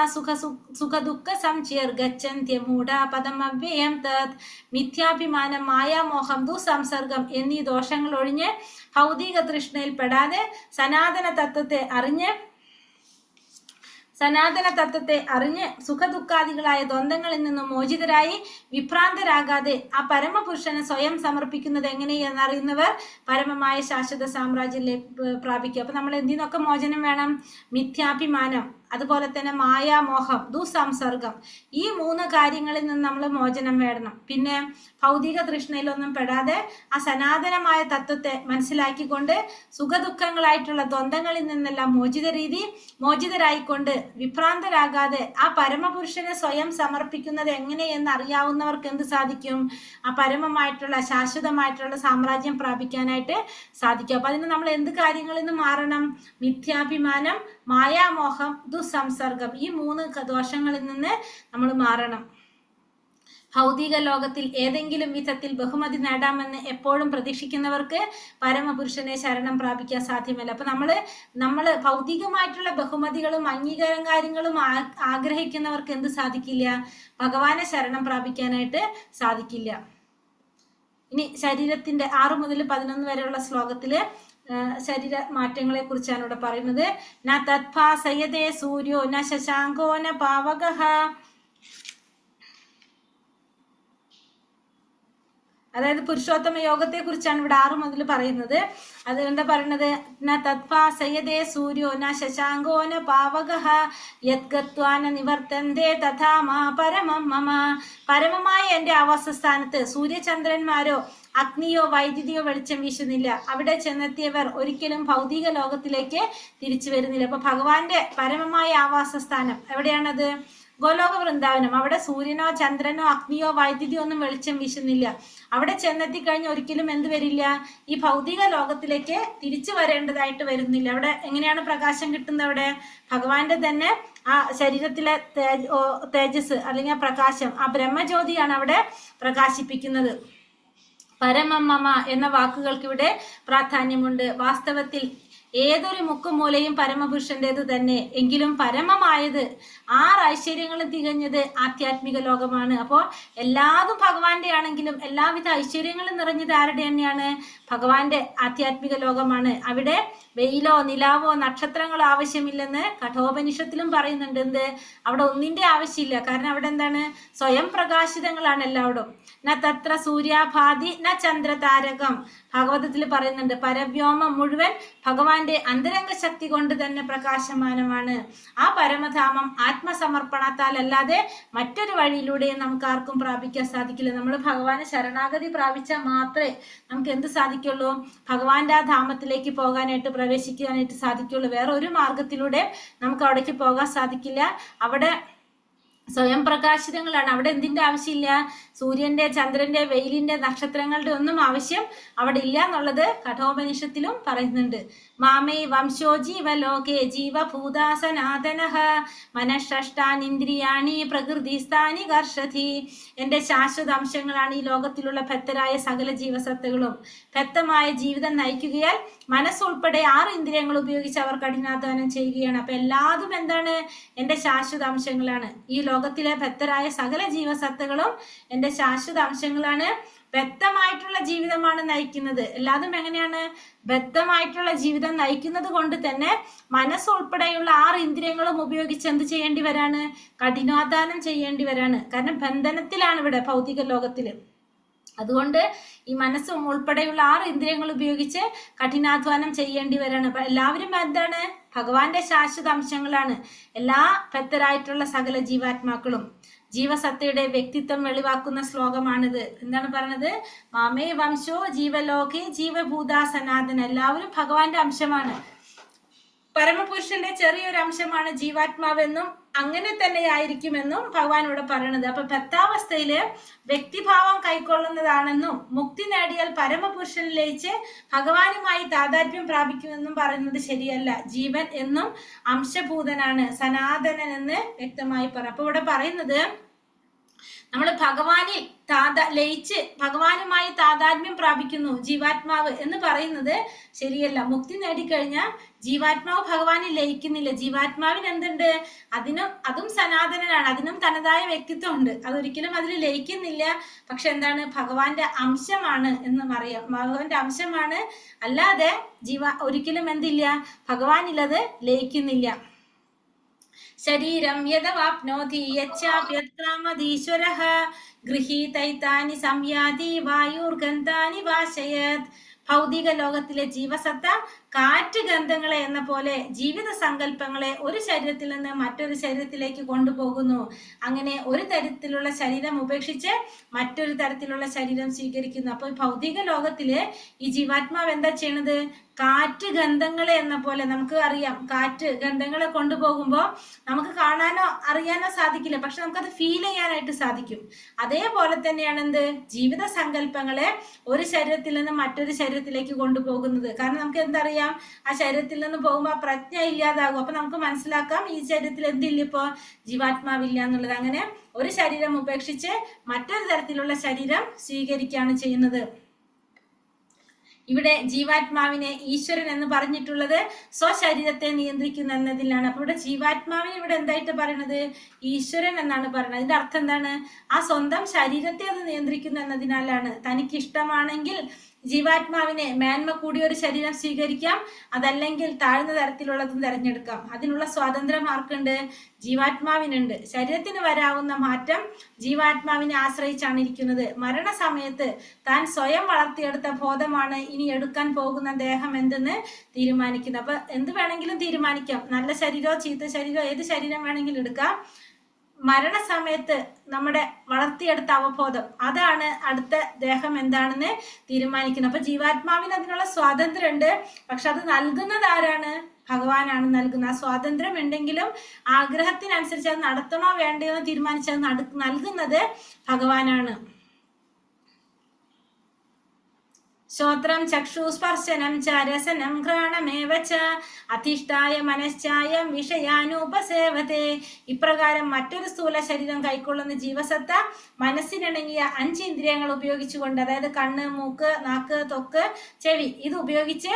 സുഖദുഃഖ സംചേർ ഗച്ഛന്ത്യ മൂഢ പദമവ്യയം തത്. മിഥ്യാഭിമാനം, മായാമോഹം, ദുസംസർഗം എന്നീ ദോഷങ്ങൾ ഒഴിഞ്ഞ് ഭൗതിക തൃഷ്ണയിൽ പെടാതെ സനാതന തത്വത്തെ അറിഞ്ഞ് സുഖദുഃഖാദികളായ ദ്വന്ദ്ങ്ങളിൽ നിന്നും മോചിതരായി വിഭ്രാന്തരാകാതെ ആ പരമപുരുഷനെ സ്വയം സമർപ്പിക്കുന്നത് എങ്ങനെയെന്നറിയുന്നവർ പരമമായ ശാശ്വത സാമ്രാജ്യം പ്രാപിക്കും. അപ്പൊ നമ്മൾ എന്തിനൊക്കെ മോചനം വേണം? മിഥ്യാഭിമാനം, അതുപോലെ തന്നെ മായാമോഹം, ദുസംസർഗം, ഈ 3 കാര്യങ്ങളിൽ നിന്ന് നമ്മൾ മോചനം വേണം. പിന്നെ ഭൗതിക തൃഷ്ണയിലൊന്നും പെടാതെ ആ സനാതനമായ തത്വത്തെ മനസ്സിലാക്കിക്കൊണ്ട് സുഖദുഃഖങ്ങളായിട്ടുള്ള ദ്വന്ദ്ങ്ങളിൽ നിന്നെല്ലാം മോചിതരായിക്കൊണ്ട് വിഭ്രാന്തരാകാതെ ആ പരമപുരുഷനെ സ്വയം സമർപ്പിക്കുന്നത് എങ്ങനെയെന്ന് അറിയാവുന്നവർക്ക് എന്ത് സാധിക്കും? ആ പരമമായിട്ടുള്ള ശാശ്വതമായിട്ടുള്ള സാമ്രാജ്യം പ്രാപിക്കാനായിട്ട് സാധിക്കും. അപ്പൊ അതിന് നമ്മൾ എന്ത് കാര്യങ്ങളിൽ നിന്ന് മാറണം? മിഥ്യാഭിമാനം, മായാമോഹം, ദുസംസർഗം, ഈ 3 ദോഷങ്ങളിൽ നിന്ന് നമ്മൾ മാറണം. ഭൗതിക ലോകത്തിൽ ഏതെങ്കിലും വിധത്തിൽ ബഹുമതി നേടാമെന്ന് എപ്പോഴും പ്രതീക്ഷിക്കുന്നവർക്ക് പരമപുരുഷനെ ശരണം പ്രാപിക്കാൻ സാധ്യമല്ല. അപ്പൊ നമ്മള് ഭൗതികമായിട്ടുള്ള ബഹുമതികളും അംഗീകാരങ്ങളും ആഗ്രഹിക്കുന്നവർക്ക് എന്ത് സാധിക്കില്ല? ഭഗവാനെ ശരണം പ്രാപിക്കാനായിട്ട് സാധിക്കില്ല. ഇനി ശരീരത്തിന്റെ 6 മുതൽ 11 വരെയുള്ള ശ്ലോകത്തില് ശരീര മാറ്റങ്ങളെ കുറിച്ചാണ് ഇവിടെ പറയുന്നത്. ന തത്ഭാസയതേ സൂര്യോ ന ശശാങ്കോ ന പാവകഃ. അതായത് പുരുഷോത്തമ യോഗത്തെ കുറിച്ചാണ് ഇവിടെ 6 മുതൽ പറയുന്നത്. അത് എന്താ പറയുന്നത്? ന തത്ഭാസയതേ സൂര്യോ ന ശശാങ്കോ ന പാവകഃ യദ്ഗത്വാ ന നിവർത്തന്തേ തഥാ മാ പരമം മമ. പരമമായ എന്റെ ആവാസസ്ഥാനത്ത് സൂര്യചന്ദ്രന്മാരോ അഗ്നിയോ വൈദ്യുതിയോ വെളിച്ചം വീശുന്നില്ല. അവിടെ ചെന്നെത്തിയവർ ഒരിക്കലും ഭൗതിക ലോകത്തിലേക്ക് തിരിച്ചു വരുന്നില്ല. അപ്പൊ ഭഗവാന്റെ പരമമായ ആവാസസ്ഥാനം എവിടെയാണത്? ഗോലോക വൃന്ദാവനം. അവിടെ സൂര്യനോ ചന്ദ്രനോ അഗ്നിയോ വൈദ്യുതിയോ ഒന്നും വെളിച്ചം വീശുന്നില്ല. അവിടെ ചെന്നെത്തി കഴിഞ്ഞ് ഒരിക്കലും എന്ത് വരില്ല? ഈ ഭൗതിക ലോകത്തിലേക്ക് തിരിച്ചു വരേണ്ടതായിട്ട് വരുന്നില്ല. അവിടെ എങ്ങനെയാണ് പ്രകാശം കിട്ടുന്നത്? അവിടെ ഭഗവാന്റെ തന്നെ ആ ശരീരത്തിലെ തേജസ് അല്ലെങ്കിൽ ആ പ്രകാശം, ആ ബ്രഹ്മജ്യോതിയാണ് അവിടെ പ്രകാശിപ്പിക്കുന്നത്. പരമമമ എന്ന വാക്കുകൾക്ക് ഇവിടെ പ്രാധാന്യമുണ്ട്. വാസ്തവത്തിൽ ഏതൊരു മുക്കുമൂലയും പരമപുരുഷന്റേത് തന്നെ. എങ്കിലും പരമമായത് 6 ഐശ്വര്യങ്ങളും തികഞ്ഞത് ആധ്യാത്മിക ലോകമാണ്. അപ്പോൾ എല്ലാതും ഭഗവാന്റെ ആണെങ്കിലും എല്ലാവിധ ഐശ്വര്യങ്ങളും നിറഞ്ഞത് ആരുടെ തന്നെയാണ്? ഭഗവാന്റെ ആധ്യാത്മിക ലോകമാണ്. അവിടെ വെയിലോ നിലാവോ നക്ഷത്രങ്ങളോ ആവശ്യമില്ലെന്ന് കഠോപനിഷത്തിലും പറയുന്നുണ്ട്. എന്ത്? അവിടെ ഒന്നിന്റെ ആവശ്യമില്ല. കാരണം അവിടെ എന്താണ്? സ്വയം പ്രകാശിതങ്ങളാണ് എല്ലാവരും. ന തത്ര സൂര്യാഭാതി ന ചന്ദ്രതാരകം. ഭാഗവതത്തിൽ പറയുന്നുണ്ട്, പരവ്യോമം മുഴുവൻ ഭഗവാന്റെ അന്തരംഗ ശക്തി കൊണ്ട് തന്നെ പ്രകാശമാനമാണ്. ആ പരമധാമം ആത്മസമർപ്പണത്താൽ അല്ലാതെ മറ്റൊരു വഴിയിലൂടെയും നമുക്ക് ആർക്കും പ്രാപിക്കാൻ സാധിക്കില്ല. നമ്മൾ ഭഗവാനെ ശരണാഗതി പ്രാപിച്ചാൽ മാത്രമേ നമുക്ക് എന്ത് സാധിക്കുള്ളൂ? ഭഗവാന്റെ ആ ധാമത്തിലേക്ക് പോകാനായിട്ട് പ്രവേശിക്കാനായിട്ട് സാധിക്കുള്ളൂ. വേറെ ഒരു മാർഗത്തിലൂടെ നമുക്ക് അവിടേക്ക് പോകാൻ സാധിക്കില്ല. അവിടെ സ്വയം പ്രകാശിതങ്ങളാണ്. അവിടെ എന്തിന്റെ ആവശ്യമില്ല? സൂര്യന്റെ, ചന്ദ്രന്റെ, വെയിലിന്റെ, നക്ഷത്രങ്ങളുടെ ഒന്നും ആവശ്യം അവിടെ ഇല്ല എന്നുള്ളത് കഠോപനിഷത്തിലും പറയുന്നുണ്ട്. മാമേ വംശോ ജീവലോകേ ജീവഭൂതാ സനാതനഃ മനഃഷ്ടാനിന്ദ്രിയാണി പ്രകൃതിസ്ഥാനി കർഷതി. എന്റെ ശാശ്വത അംശങ്ങളാണ് ഈ ലോകത്തിലുള്ള ഭക്തരായ സകല ജീവസത്തകളും. ഭക്തമായ ജീവിതം നയിക്കുകയാൽ മനസ്സുൾപ്പെടെ 6 ഇന്ദ്രിയങ്ങൾ ഉപയോഗിച്ച് അവർ കഠിനാധ്വാനം ചെയ്യുകയാണ്. അപ്പൊ എല്ലാതും എന്താണ്? എന്റെ ശാശ്വത അംശങ്ങളാണ്. ഈ ലോകത്തിലെ ഭക്തരായ സകല ജീവസത്തകളും എന്റെ ശാശ്വത അംശങ്ങളാണ്. ബദ്ധമായിട്ടുള്ള ജീവിതമാണ് നയിക്കുന്നത്. എല്ലാതും എങ്ങനെയാണ്? ബദ്ധമായിട്ടുള്ള ജീവിതം നയിക്കുന്നത് കൊണ്ട് തന്നെ മനസ്സുൾപ്പെടെയുള്ള 6 ഇന്ദ്രിയങ്ങളും ഉപയോഗിച്ച് എന്ത് ചെയ്യേണ്ടി വരാണ്? കഠിനാധ്വാനം ചെയ്യേണ്ടി വരാണ്. കാരണം ബന്ധനത്തിലാണ് ഇവിടെ ഭൗതിക ലോകത്തില്. അതുകൊണ്ട് ഈ മനസ്സും ഉൾപ്പെടെയുള്ള 6 ഇന്ദ്രിയങ്ങൾ ഉപയോഗിച്ച് കഠിനാധ്വാനം ചെയ്യേണ്ടി വരാണ്. എല്ലാവരും എന്താണ്? ഭഗവാന്റെ ശാശ്വത അംശങ്ങളാണ് എല്ലാ ഭക്തരായിട്ടുള്ള സകല ജീവാത്മാക്കളും. ജീവസത്തയുടെ വ്യക്തിത്വം വെളിവാക്കുന്ന ശ്ലോകമാണിത്. എന്താണ് പറഞ്ഞത്? മാമേ വംശോ ജീവലോകേ ജീവഭൂതാ സനാതന. എല്ലാവരും ഭഗവാന്റെ അംശമാണ്. പരമപുരുഷന്റെ ചെറിയൊരു അംശമാണ് ജീവാത്മാവെന്നും അങ്ങനെ തന്നെ ആയിരിക്കുമെന്നും ഭഗവാൻ ഇവിടെ പറയണത്. അപ്പൊ ഭക്താവസ്ഥയില് വ്യക്തിഭാവം കൈക്കൊള്ളുന്നതാണെന്നും മുക്തി നേടിയാൽ പരമപുരുഷനിൽ ലയിച്ച് ഭഗവാനുമായി താതാത്മ്യം പ്രാപിക്കുമെന്നും പറയുന്നത് ശരിയല്ല. ജീവൻ എന്നും അംശഭൂതനാണ്, സനാതനൻ എന്ന് വ്യക്തമായി പറ. അപ്പൊ ഇവിടെ പറയുന്നത് നമ്മൾ ഭഗവാനിൽ ലയിച്ച് ഭഗവാനുമായി താതാത്മ്യം പ്രാപിക്കുന്നു ജീവാത്മാവ് എന്ന് പറയുന്നത് ശരിയല്ല. മുക്തി നേടിക്കഴിഞ്ഞാൽ ജീവാത്മാവ് ഭഗവാനിൽ ലയിക്കുന്നില്ല. ജീവാത്മാവിന് എന്തുണ്ട്? അതും സനാതനനാണ്, അതിനും തനതായ വ്യക്തിത്വം ഉണ്ട്. അതൊരിക്കലും അതിൽ ലയിക്കുന്നില്ല. പക്ഷെ എന്താണ്? ഭഗവാന്റെ അംശമാണ് എന്ന് പറയാം. ഭഗവാന്റെ അംശമാണ്, അല്ലാതെ ഒരിക്കലും എന്തില്ല? ഭഗവാനിലത് ലയിക്കുന്നില്ല. ശരീരം യദവാപ്നോതി യച്ഛാപ്യത്രാമദീശ്വരഃ ഗൃഹീതൈതാനി സംയാതി വായുർഗന്ധാനി വാശയത്. ഭൗതിക ലോകത്തിലെ ജീവസത്ത കാറ്റ് ഗന്ധങ്ങളെ എന്ന പോലെ ജീവിത സങ്കല്പങ്ങളെ ഒരു ശരീരത്തിൽ നിന്ന് മറ്റൊരു ശരീരത്തിലേക്ക് കൊണ്ടുപോകുന്നു. അങ്ങനെ ഒരു തരത്തിലുള്ള ശരീരം ഉപേക്ഷിച്ച് മറ്റൊരു തരത്തിലുള്ള ശരീരം സ്വീകരിക്കുന്നു. അപ്പോൾ ഭൗതിക ലോകത്തില് ഈ ജീവാത്മാവ് എന്താ ചെയ്യണത്? കാറ്റ് ഗന്ധങ്ങളെ എന്ന പോലെ, നമുക്ക് അറിയാം കാറ്റ് ഗന്ധങ്ങളെ കൊണ്ടുപോകുമ്പോൾ നമുക്ക് കാണാനോ അറിയാനോ സാധിക്കില്ല, പക്ഷെ നമുക്കത് ഫീൽ ചെയ്യാനായിട്ട് സാധിക്കും. അതേപോലെ തന്നെയാണ് എന്ത്? ജീവിത സങ്കല്പങ്ങളെ ഒരു ശരീരത്തിൽ നിന്ന് മറ്റൊരു ശരീരത്തിലേക്ക് കൊണ്ടുപോകുന്നത്. കാരണം നമുക്ക് എന്തറിയാം? ആ ശരീരത്തിൽ നിന്ന് പോകുമ്പോൾ ആ പ്രജ്ഞ ഇല്ലാതാകും. അപ്പൊ നമുക്ക് മനസ്സിലാക്കാം ഈ ശരീരത്തിൽ എന്തില്ല, ഇപ്പോ ജീവാത്മാവില്ല എന്നുള്ളത്. അങ്ങനെ ഒരു ശരീരം ഉപേക്ഷിച്ച് മറ്റൊരു തരത്തിലുള്ള ശരീരം സ്വീകരിക്കുകയാണ് ചെയ്യുന്നത്. ഇവിടെ ജീവാത്മാവിനെ ഈശ്വരൻ എന്ന് പറഞ്ഞിട്ടുള്ളത് സ്വശരീരത്തെ നിയന്ത്രിക്കുന്ന എന്നതിലാണ്. അപ്പൊ ഇവിടെ ജീവാത്മാവിനെ ഇവിടെ എന്തായിട്ട് പറയണത്? ഈശ്വരൻ എന്നാണ് പറയുന്നത്. അതിന്റെ അർത്ഥം എന്താണ്? ആ സ്വന്തം ശരീരത്തെ അത് നിയന്ത്രിക്കുന്നു എന്നതിനാലാണ്. തനിക്ക് ഇഷ്ടമാണെങ്കിൽ ജീവാത്മാവിനെ മേന്മ കൂടിയ ഒരു ശരീരം സ്വീകരിക്കാം, അതല്ലെങ്കിൽ താഴ്ന്ന തരത്തിലുള്ളതും തിരഞ്ഞെടുക്കാം. അതിനുള്ള സ്വാതന്ത്ര്യം ആർക്കുണ്ട്? ജീവാത്മാവിനുണ്ട്. ശരീരത്തിന് വരാവുന്ന മാറ്റം ജീവാത്മാവിനെ ആശ്രയിച്ചാണ് ഇരിക്കുന്നത്. മരണസമയത്ത് താൻ സ്വയം വളർത്തിയെടുത്ത ബോധമാണ് ഇനി എടുക്കാൻ പോകുന്ന ദേഹം എന്തെന്ന് തീരുമാനിക്കുന്നത്. അപ്പൊ എന്ത് വേണമെങ്കിലും തീരുമാനിക്കാം. നല്ല ശരീരമോ ചീത്ത ശരീരമോ ഏത് ശരീരം വേണമെങ്കിലും എടുക്കാം. മരണസമയത്ത് നമ്മുടെ വളർത്തിയെടുത്ത അവബോധം അതാണ് അടുത്ത ദേഹം എന്താണെന്ന് തീരുമാനിക്കുന്നത്. അപ്പൊ ജീവാത്മാവിന് അതിനുള്ള സ്വാതന്ത്ര്യം ഉണ്ട്. പക്ഷെ അത് നൽകുന്നത് ആരാണ്? ഭഗവാനാണ് നൽകുന്നത്. ആ സ്വാതന്ത്ര്യം ഉണ്ടെങ്കിലും ആഗ്രഹത്തിനനുസരിച്ച് അത് നടത്തണോ വേണ്ടയോ എന്ന് തീരുമാനിച്ചത് നൽകുന്നത് ഭഗവാനാണ്. ശ്രോത്രം ചക്ഷുസ്പർശനം ച രസനം ഘ്രാണമേവ ച അധിഷ്ഠായ മനശ്ചായം വിഷയാനുപസേവത്തെ. ഇപ്രകാരം മറ്റൊരു സ്ഥൂല ശരീരം കൈക്കൊള്ളുന്ന ജീവസത്ത മനസ്സിനിണങ്ങിയ 5 ഇന്ദ്രിയങ്ങൾ ഉപയോഗിച്ചുകൊണ്ട്, അതായത് കണ്ണ്, മൂക്ക്, നാക്ക്, ത്വക്ക്, ചെവി, ഇത് ഉപയോഗിച്ച്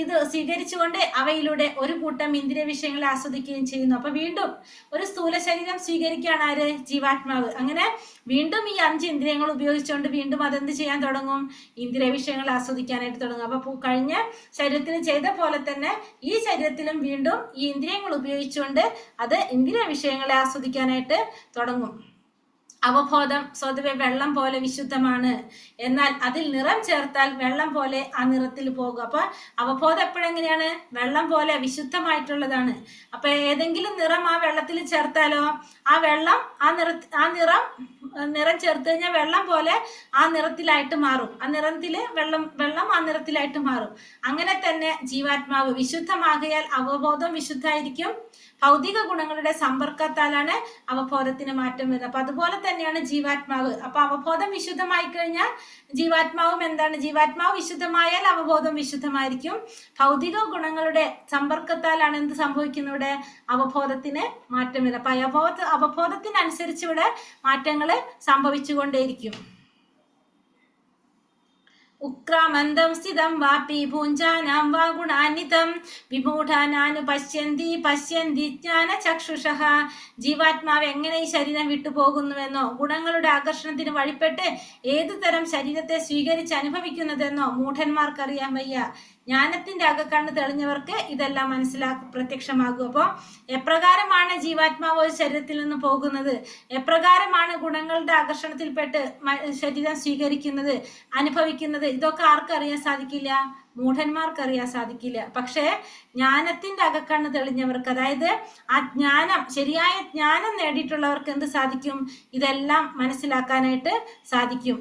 ഇത് സ്വീകരിച്ചുകൊണ്ട് അവയിലൂടെ ഒരു കൂട്ടം ഇന്ദ്രിയ വിഷയങ്ങളെ ആസ്വദിക്കുകയും ചെയ്യുന്നു. അപ്പൊ വീണ്ടും ഒരു സ്ഥൂല ശരീരം സ്വീകരിക്കുകയാണ് ആര്? ജീവാത്മാവ്. അങ്ങനെ വീണ്ടും ഈ 5 ഇന്ദ്രിയങ്ങൾ ഉപയോഗിച്ചുകൊണ്ട് വീണ്ടും അതെന്ത് ചെയ്യാൻ തുടങ്ങും? ഇന്ദ്രിയ വിഷയങ്ങൾ ആസ്വദിക്കാനായിട്ട് തുടങ്ങും. അപ്പൊ കഴിഞ്ഞ ശരീരത്തിന് ചെയ്ത പോലെ തന്നെ ഈ ശരീരത്തിലും വീണ്ടും ഈ ഇന്ദ്രിയങ്ങൾ ഉപയോഗിച്ചുകൊണ്ട് അത് ഇന്ദ്രിയ വിഷയങ്ങളെ ആസ്വദിക്കാനായിട്ട് തുടങ്ങും. അവബോധം സ്വതവേ വെള്ളം പോലെ വിശുദ്ധമാണ്, എന്നാൽ അതിൽ നിറം ചേർത്താൽ വെള്ളം പോലെ ആ നിറത്തിൽ പോകും. അപ്പൊ അവബോധം എപ്പോഴെങ്ങനെയാണ്? വെള്ളം പോലെ വിശുദ്ധമായിട്ടുള്ളതാണ്. അപ്പൊ ഏതെങ്കിലും നിറം ആ വെള്ളത്തിൽ ചേർത്താലോ ആ വെള്ളം നിറം ചേർത്ത് കഴിഞ്ഞാൽ വെള്ളം പോലെ ആ നിറത്തിലായിട്ട് മാറും. ആ നിറത്തില് വെള്ളം ആ നിറത്തിലായിട്ട് മാറും. അങ്ങനെ തന്നെ ജീവാത്മാവ് വിശുദ്ധമാകയാൽ അവബോധം വിശുദ്ധായിരിക്കും. ഭൗതിക ഗുണങ്ങളുടെ സമ്പർക്കത്താലാണ് അവബോധത്തിന് മാറ്റം വരുന്നത്. അപ്പൊ അതുപോലെ തന്നെയാണ് ജീവാത്മാവ്. അപ്പൊ അവബോധം വിശുദ്ധമായി കഴിഞ്ഞാൽ ജീവാത്മാവും എന്താണ്? ജീവാത്മാവ് വിശുദ്ധമായാൽ അവബോധം വിശുദ്ധമായിരിക്കും. ഭൗതിക ഗുണങ്ങളുടെ സമ്പർക്കത്താലാണ് എന്ത് സംഭവിക്കുന്നത്? ഇവിടെ അവബോധത്തിന് മാറ്റം വരുന്നത്. അപ്പൊ അവബോധത്തിനനുസരിച്ച് ഇവിടെ മാറ്റങ്ങൾ സംഭവിച്ചുകൊണ്ടേയിരിക്കും. ഉക്രാമന്തം സ്ഥിതം വാപി ഭൂഞ്ചാനാം വാ ഗുണാന്വിതം വിമൂഢാനാനു പശ്യന്തി ജ്ഞാന ചക്ഷുഷഃ. ജീവാത്മാവ് എങ്ങനെ ഈ ശരീരം വിട്ടുപോകുന്നുവെന്നോ ഗുണങ്ങളുടെ ആകർഷണത്തിന് വഴിപ്പെട്ട് ഏതു തരം ശരീരത്തെ സ്വീകരിച്ച് അനുഭവിക്കുന്നതെന്നോ മൂഢന്മാർക്കറിയാൻ വയ്യ. ജ്ഞാനത്തിന്റെ അകക്കണ്ണ് തെളിഞ്ഞവർക്ക് ഇതെല്ലാം പ്രത്യക്ഷമാകും. അപ്പോൾ എപ്രകാരമാണ് ജീവാത്മാവ് ഒരു ശരീരത്തിൽ നിന്ന് പോകുന്നത്, എപ്രകാരമാണ് ഗുണങ്ങളുടെ ആകർഷണത്തിൽപ്പെട്ട് ശരീരം സ്വീകരിക്കുന്നത്, അനുഭവിക്കുന്നത്, ഇതൊക്കെ ആർക്കറിയാൻ സാധിക്കില്ല? മൂഢന്മാർക്ക് അറിയാൻ സാധിക്കില്ല. പക്ഷേ ജ്ഞാനത്തിന്റെ അകക്കണ്ണ് തെളിഞ്ഞവർക്ക്, അതായത് ആ ജ്ഞാനം, ശരിയായ ജ്ഞാനം നേടിയിട്ടുള്ളവർക്ക് എന്ത് സാധിക്കും? ഇതെല്ലാം മനസ്സിലാക്കാനായിട്ട് സാധിക്കും.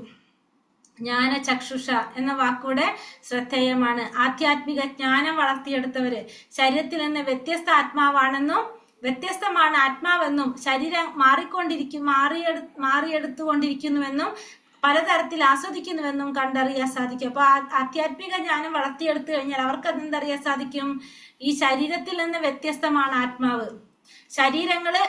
ജ്ഞാന ചക്ഷുഷ എന്ന വാക്കൂടെ ശ്രദ്ധേയമാണ്. ആധ്യാത്മിക ജ്ഞാനം വളർത്തിയെടുത്തവര് ശരീരത്തിൽ നിന്ന് വ്യത്യസ്തമാണ് ആത്മാവെന്നും ശരീരം മാറിയെടുത്തുകൊണ്ടിരിക്കുന്നുവെന്നും പലതരത്തിൽ ആസ്വദിക്കുന്നുവെന്നും കണ്ടറിയാൻ സാധിക്കും. അപ്പൊ ആധ്യാത്മിക ജ്ഞാനം വളർത്തിയെടുത്തു കഴിഞ്ഞാൽ അവർക്ക് അതെന്തറിയാൻ സാധിക്കും? ഈ ശരീരത്തിൽ നിന്ന് വ്യത്യസ്തമാണ് ആത്മാവ്. ശരീരങ്ങള്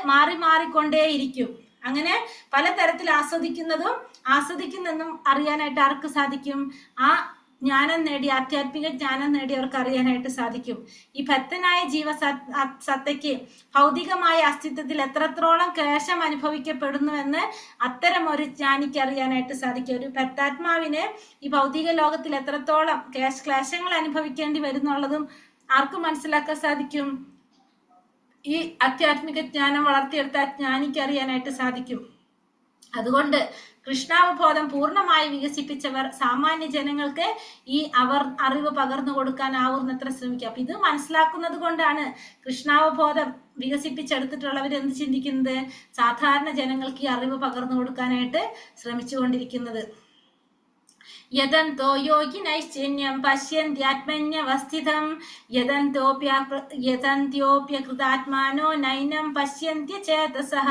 മാറിക്കൊണ്ടേയിരിക്കും. അങ്ങനെ പലതരത്തിൽ ആസ്വദിക്കുന്നതെന്നും അറിയാനായിട്ട് ആർക്ക് സാധിക്കും? ആ ജ്ഞാനം നേടി, ആധ്യാത്മിക ജ്ഞാനം നേടിയവർക്ക് അറിയാനായിട്ട് സാധിക്കും. ഈ ഭക്തനായ ജീവസത്തയ്ക്ക് ഭൗതികമായ അസ്തിത്വത്തിൽ എത്രത്തോളം ക്ലേശം അനുഭവിക്കപ്പെടുന്നുവെന്ന് അത്തരം ഒരു ജ്ഞാനിക്ക് അറിയാനായിട്ട് സാധിക്കും. ഒരു ഭക്താത്മാവിന് ഈ ഭൗതിക ലോകത്തിൽ എത്രത്തോളം ക്ലേശങ്ങൾ അനുഭവിക്കേണ്ടി വരുന്നുള്ളതും ആർക്ക് മനസ്സിലാക്കാൻ സാധിക്കും? ഈ ആധ്യാത്മിക ജ്ഞാനം വളർത്തിയെടുത്ത ജ്ഞാനിക്ക് അറിയാനായിട്ട് സാധിക്കും. അതുകൊണ്ട് കൃഷ്ണാവബോധം പൂർണ്ണമായി വികസിപ്പിച്ചവർ സാമാന്യ ജനങ്ങൾക്ക് ഈ അറിവ് പകർന്നു കൊടുക്കാനാവുന്നത്ര ശ്രമിക്കുക. അപ്പൊ ഇത് മനസ്സിലാക്കുന്നത് കൊണ്ടാണ് കൃഷ്ണാവബോധം വികസിപ്പിച്ചെടുത്തിട്ടുള്ളവർ എന്ത് ചിന്തിക്കുന്നത്? സാധാരണ ജനങ്ങൾക്ക് ഈ അറിവ് പകർന്നു കൊടുക്കാനായിട്ട് ശ്രമിച്ചുകൊണ്ടിരിക്കുന്നത്. യദന്തോ യോഗിനൈശ്ചന്യം പശ്യന്ത്യാത്മന്യവസ്ഥിതം യദന്ത്യോപ്യകൃതാത്മാനോ നൈനം പശ്യന്ത്യചേതസഃ.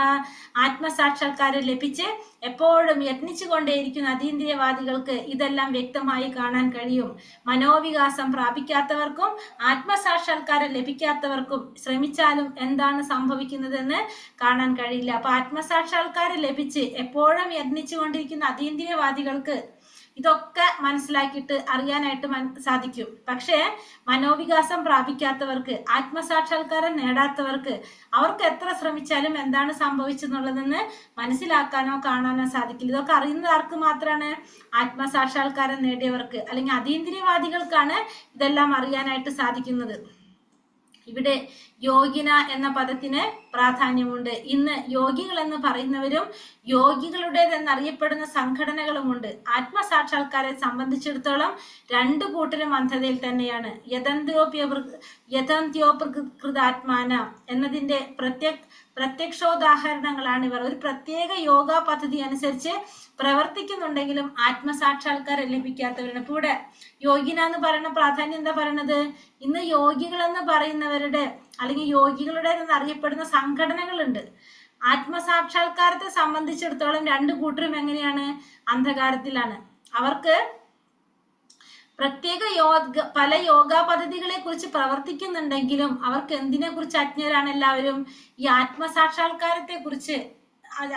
ആത്മസാക്ഷാത്കാരം ലഭിച്ച് എപ്പോഴും യത്നിച്ചുകൊണ്ടേയിരിക്കുന്ന അതീന്ദ്രിയവാദികൾക്ക് ഇതെല്ലാം വ്യക്തമായി കാണാൻ കഴിയും. മനോവികാസം പ്രാപിക്കാത്തവർക്കും ആത്മസാക്ഷാത്കാരം ലഭിക്കാത്തവർക്കും ശ്രമിച്ചാലും എന്താണ് സംഭവിക്കുന്നതെന്ന് കാണാൻ കഴിയില്ല. അപ്പൊ ആത്മസാക്ഷാത്കാരം ലഭിച്ച് എപ്പോഴും യത്നിച്ചുകൊണ്ടിരിക്കുന്ന അതീന്ദ്രിയവാദികൾക്ക് ഇതൊക്കെ മനസ്സിലാക്കിയിട്ട് അറിയാനായിട്ട് സാധിക്കും. പക്ഷേ മനോവികാസം പ്രാപിക്കാത്തവർക്ക്, ആത്മസാക്ഷാത്കാരം നേടാത്തവർക്ക്, അവർക്ക് എത്ര ശ്രമിച്ചാലും എന്താണ് സംഭവിച്ചെന്നുള്ളതെന്ന് മനസ്സിലാക്കാനോ കാണാനോ സാധിക്കില്ല. ഇതൊക്കെ അറിയുന്നത് ആർക്ക് മാത്രമാണ്? ആത്മസാക്ഷാത്കാരം നേടിയവർക്ക്, അല്ലെങ്കിൽ അതീന്ദ്രിയവാദികൾക്കാണ് ഇതെല്ലാം അറിയാനായിട്ട് സാധിക്കുന്നത്. ഇവിടെ യോഗിന എന്ന പദത്തിന് പ്രാധാന്യമുണ്ട്. ഇന്ന് യോഗികൾ എന്ന് പറയുന്നവരും യോഗികളുടേതെന്നറിയപ്പെടുന്ന സംഘടനകളുമുണ്ട്. ആത്മസാക്ഷാത്കാരെ സംബന്ധിച്ചിടത്തോളം രണ്ടു കൂട്ടരും അന്ധതയിൽ തന്നെയാണ്. യഥന്ത്യോപകൃതാത്മാന എന്നതിന്റെ പ്രത്യക്ഷോദാഹരണങ്ങളാണ് ഇവർ. ഒരു പ്രത്യേക യോഗ പദ്ധതി അനുസരിച്ച് പ്രവർത്തിക്കുന്നുണ്ടെങ്കിലും ആത്മസാക്ഷാത്കാരം ലഭിക്കാത്തവരാണ്. ഇപ്പൊ ഇവിടെ യോഗിന എന്ന് പറയുന്ന പ്രാധാന്യം എന്താ പറയണത്? ഇന്ന് യോഗികൾ എന്ന് പറയുന്നവരുടെ, അല്ലെങ്കിൽ യോഗികളുടേതെന്ന് അറിയപ്പെടുന്ന സംഘടനകളുണ്ട്. ആത്മസാക്ഷാത്കാരത്തെ സംബന്ധിച്ചിടത്തോളം രണ്ടു കൂട്ടരും എങ്ങനെയാണ്? അന്ധകാരത്തിലാണ്. അവർക്ക് പ്രത്യേക പല യോഗാ പദ്ധതികളെ കുറിച്ച് പ്രവർത്തിക്കുന്നുണ്ടെങ്കിലും അവർക്ക് എന്തിനെ കുറിച്ച് അജ്ഞരാണ്? എല്ലാവരും ഈ ആത്മസാക്ഷാത്കാരത്തെ കുറിച്ച്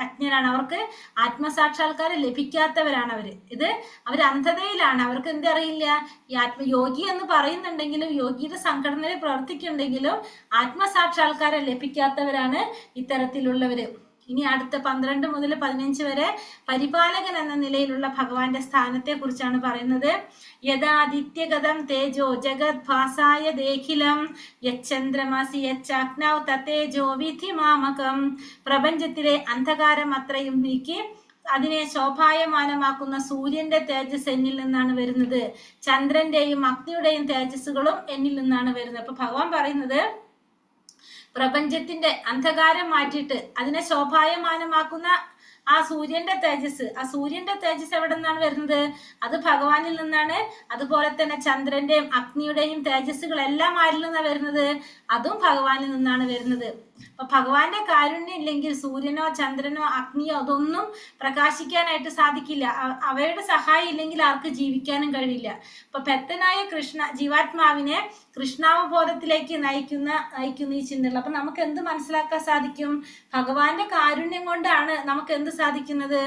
അജ്ഞരാണ്. അവർക്ക് ആത്മസാക്ഷാത്കാരം ലഭിക്കാത്തവരാണ്. അവർ അന്ധതയിലാണ്. അവർക്ക് എന്തറിയില്ല? ഈ യോഗി എന്ന് പറയുന്നുണ്ടെങ്കിലും യോഗിയുടെ സംഘടനയിൽ പ്രവർത്തിക്കുന്നുണ്ടെങ്കിലും ആത്മസാക്ഷാത്കാരം ലഭിക്കാത്തവരാണ് ഇത്തരത്തിലുള്ളവര്. ഇനി അടുത്ത 12 മുതൽ 15 വരെ പരിപാലകൻ എന്ന നിലയിലുള്ള ഭഗവാന്റെ സ്ഥാനത്തെ കുറിച്ചാണ് പറയുന്നത്. യഥാദിത്യഗതം തേജോ ജഗത് ഭാസായ ദേഖിലം യച്ചന്ദ്രമസി യച്ചാഗ്നൗ തത്തേജോ വിധി മാമകം. പ്രപഞ്ചത്തിലെ അന്ധകാരം അത്രയും നീക്കി അതിനെ ശോഭായമാനമാക്കുന്ന സൂര്യന്റെ തേജസ് എന്നിൽ നിന്നാണ് വരുന്നത്. ചന്ദ്രന്റെയും അഗ്നിയുടെയും തേജസ്സുകളും എന്നിൽ നിന്നാണ് വരുന്നത്. അപ്പൊ ഭഗവാൻ പറയുന്നത് പ്രപഞ്ചത്തിന്റെ അന്ധകാരം മാറ്റിയിട്ട് അതിനെ ശോഭായമാനമാക്കുന്ന ആ സൂര്യന്റെ തേജസ് എവിടെ നിന്നാണ് വരുന്നത്? അത് ഭഗവാനിൽ നിന്നാണ്. അതുപോലെ തന്നെ ചന്ദ്രന്റെയും അഗ്നിയുടെയും തേജസ്സുകളെല്ലാം ആരിൽ നിന്നാണ് വരുന്നത്? അതും ഭഗവാനിൽ നിന്നാണ് വരുന്നത്. അപ്പൊ ഭഗവാന്റെ കാരുണ്യം ഇല്ലെങ്കിൽ സൂര്യനോ ചന്ദ്രനോ അഗ്നിയോ അതൊന്നും പ്രകാശിക്കാനായിട്ട് സാധിക്കില്ല. അവയുടെ സഹായം ഇല്ലെങ്കിൽ ആർക്ക് ജീവിക്കാനും കഴിയില്ല. അപ്പൊ ഭക്തനായ ജീവാത്മാവിനെ കൃഷ്ണാവബോധത്തിലേക്ക് നയിക്കുന്ന ഈ ചിന്തകൾ. അപ്പൊ നമുക്ക് എന്ത് മനസ്സിലാക്കാൻ സാധിക്കും? ഭഗവാന്റെ കാരുണ്യം കൊണ്ടാണ് നമുക്ക് എന്ത് സാധിക്കുന്നത്?